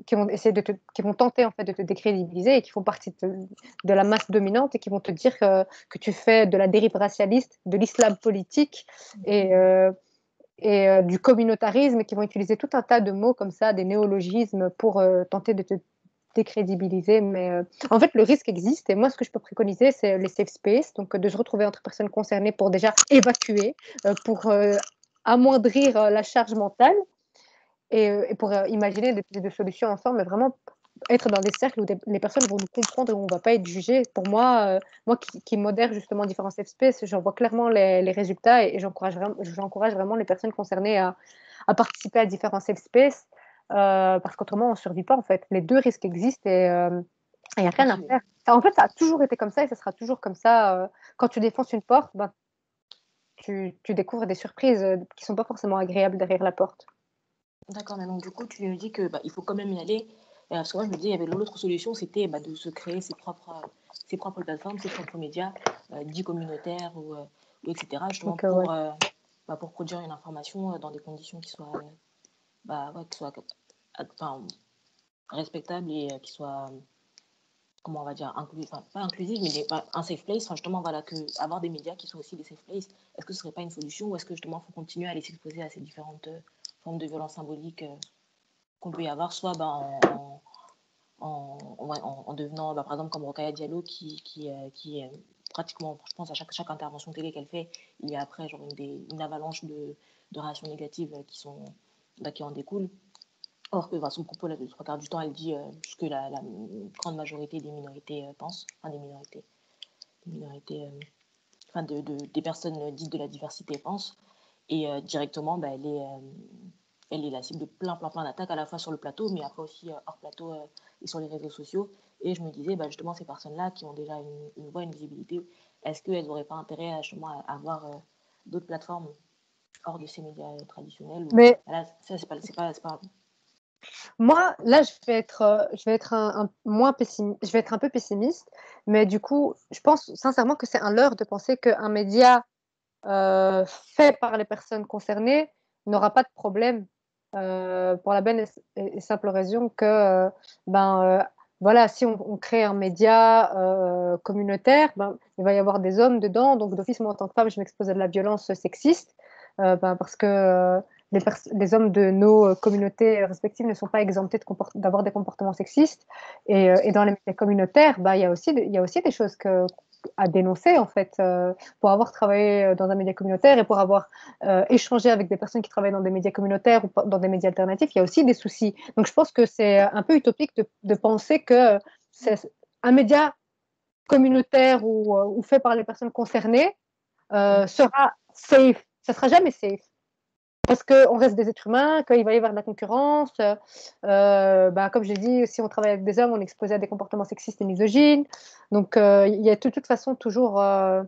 qui vont essayer qui vont tenter en fait de te décrédibiliser et qui font partie de la masse dominante et qui vont te dire que tu fais de la dérive racialiste, de l'islam politique et du communautarisme, et qui vont utiliser tout un tas de mots comme ça, des néologismes pour tenter de te décrédibiliser. Mais en fait, le risque existe. Et moi, ce que je peux préconiser, c'est les safe space, donc de se retrouver entre personnes concernées pour déjà évacuer, pour amoindrir la charge mentale et pour imaginer des solutions ensemble, mais vraiment être dans des cercles où les personnes vont nous comprendre et où on ne va pas être jugé. Pour moi, moi qui modère justement différents safe space, j'en vois clairement les résultats et j'encourage vraiment les personnes concernées à participer à différents safe space parce qu'autrement, on ne survit pas en fait. Les deux risques existent et il n'y a rien à faire. En fait, ça a toujours été comme ça et ça sera toujours comme ça. Quand tu défonces une porte, ben, tu découvres des surprises qui ne sont pas forcément agréables derrière la porte. D'accord, mais donc du coup, tu nous dis que il faut quand même y aller. Parce que moi, je me disais, il y avait l'autre solution, c'était de se créer ses propres plateformes, ses propres médias, dits communautaires ou etc. Justement pour produire une information dans des conditions qui soient, respectables et qui soient, comment on va dire, pas inclusives, mais un safe place. Justement, voilà, avoir des médias qui sont aussi des safe places, est-ce que ce serait pas une solution ou est-ce que justement, il faut continuer à aller s'exposer à ces différentes formes de violence symbolique qu'on peut y avoir, soit en devenant, par exemple, comme Rokhaya Diallo, qui pratiquement, je pense, à chaque intervention télé qu'elle fait, il y a après genre une avalanche de réactions négatives qui en découlent. Or que son propos, là, de 3/4 du temps, elle dit ce que la grande majorité des minorités pensent, des minorités, des personnes dites de la diversité pensent, et directement, elle est la cible de plein d'attaques, à la fois sur le plateau, mais après aussi hors plateau et sur les réseaux sociaux. Et je me disais, justement, ces personnes-là qui ont déjà une voix, une visibilité, est-ce qu'elles n'auraient pas intérêt justement à avoir d'autres plateformes hors de ces médias traditionnels Mais là, ça, c'est pas... Moi, là, je vais être un peu pessimiste, mais du coup, je pense sincèrement que c'est un leurre de penser qu'un média fait par les personnes concernées n'aura pas de problème pour la bonne et simple raison que, voilà, si on crée un média communautaire, il va y avoir des hommes dedans, donc d'office, moi, en tant que femme, je m'expose à de la violence sexiste parce que les hommes de nos communautés respectives ne sont pas exemptés d'avoir des comportements sexistes. Et dans les médias communautaires, il y a aussi des choses à dénoncer, en fait. Pour avoir travaillé dans un média communautaire et pour avoir échangé avec des personnes qui travaillent dans des médias communautaires ou dans des médias alternatifs, il y a aussi des soucis. Donc, je pense que c'est un peu utopique de penser que c'est un média communautaire ou fait par les personnes concernées sera safe. Ça ne sera jamais safe. Parce qu'on reste des êtres humains, qu'il va y avoir de la concurrence. Comme j'ai dit, si on travaille avec des hommes, on est exposé à des comportements sexistes et misogynes. Donc, il y a de toute façon toujours... je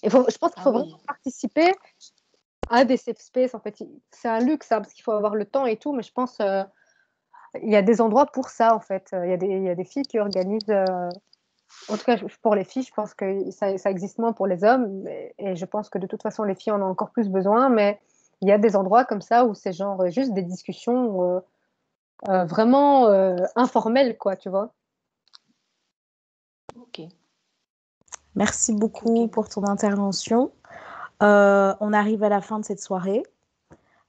pense qu'il faut vraiment participer à des safe space. En fait, c'est un luxe, parce qu'il faut avoir le temps et tout, mais je pense il y a des endroits pour ça, en fait. Il y a des filles qui organisent... en tout cas, pour les filles, je pense que ça existe moins pour les hommes. Et je pense que de toute façon, les filles en ont encore plus besoin. Mais il y a des endroits comme ça où c'est genre juste des discussions vraiment informelles, quoi, tu vois. Ok. Merci beaucoup pour ton intervention. On arrive à la fin de cette soirée,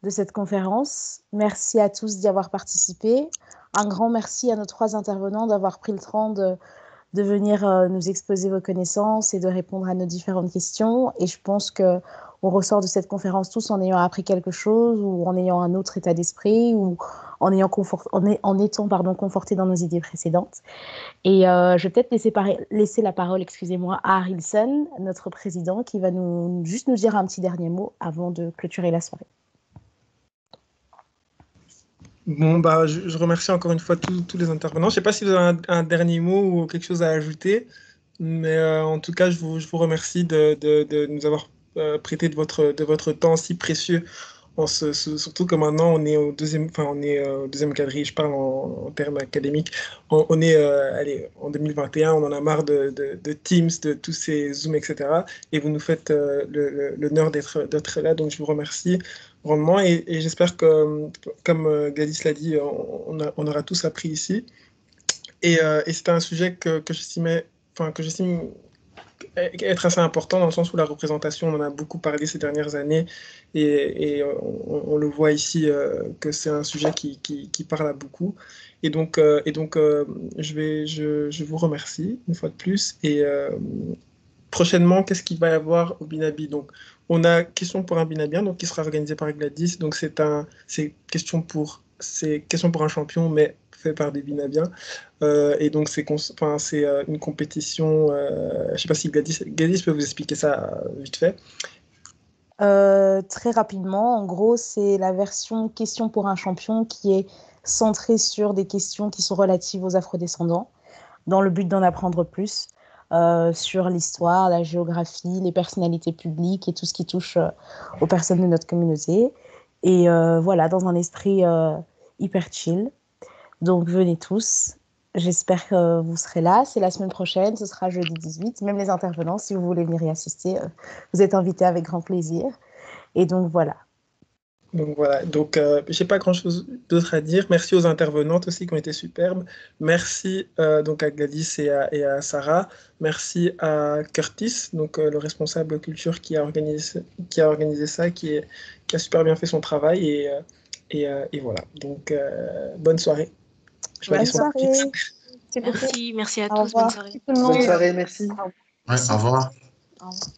de cette conférence. Merci à tous d'y avoir participé. Un grand merci à nos 3 intervenants d'avoir pris le temps de venir nous exposer vos connaissances et de répondre à nos différentes questions. Et je pense qu'on ressort de cette conférence tous en ayant appris quelque chose ou en ayant un autre état d'esprit ou en étant conforté dans nos idées précédentes. Et je vais peut-être laisser la parole, à Arilson, notre président, qui va juste nous dire un petit dernier mot avant de clôturer la soirée. Bon, je remercie encore une fois tous les intervenants. Je ne sais pas si vous avez un dernier mot ou quelque chose à ajouter, mais en tout cas, je vous remercie de nous avoir prêté de votre temps si précieux. Surtout que maintenant, on est au deuxième quadrille, je parle en termes académiques. On est en 2021, on en a marre de Teams, de tous ces Zooms, etc. Et vous nous faites l'honneur d'être là, donc je vous remercie grandement. Et j'espère que, comme Gladys l'a dit, on aura tous appris ici. Et c'était un sujet que j'estime être assez important dans le sens où la représentation, on en a beaucoup parlé ces dernières années et on le voit ici que c'est un sujet qui parle à beaucoup. Et donc, je vous remercie une fois de plus. Et prochainement, qu'est-ce qu'il va y avoir au Binabi? Donc, on a question pour un Binabien, donc qui sera organisé par Gladys. Donc, c'est question pour c'est Question pour un champion, mais fait par des Binabiens. Et donc, c'est une compétition. Je ne sais pas si Gladys peut vous expliquer ça vite fait. Très rapidement, en gros, c'est la version Question pour un champion qui est centrée sur des questions qui sont relatives aux afrodescendants, dans le but d'en apprendre plus sur l'histoire, la géographie, les personnalités publiques et tout ce qui touche aux personnes de notre communauté. Et voilà, dans un esprit hyper chill. Donc venez tous. J'espère que vous serez là. C'est la semaine prochaine, ce sera jeudi 18. Même les intervenants, si vous voulez venir y assister, vous êtes invités avec grand plaisir. Et donc voilà. Donc, je n'ai pas grand-chose d'autre à dire. Merci aux intervenantes aussi qui ont été superbes. Merci donc à Gladys et à Sarah. Merci à Curtis, donc le responsable culture qui a organisé ça, qui a super bien fait son travail. Et voilà. Donc, bonne soirée. Bonne soirée. Merci à Au tous. revoir. Bonne soirée. Bonne soirée, merci. Ouais, au revoir. Au revoir.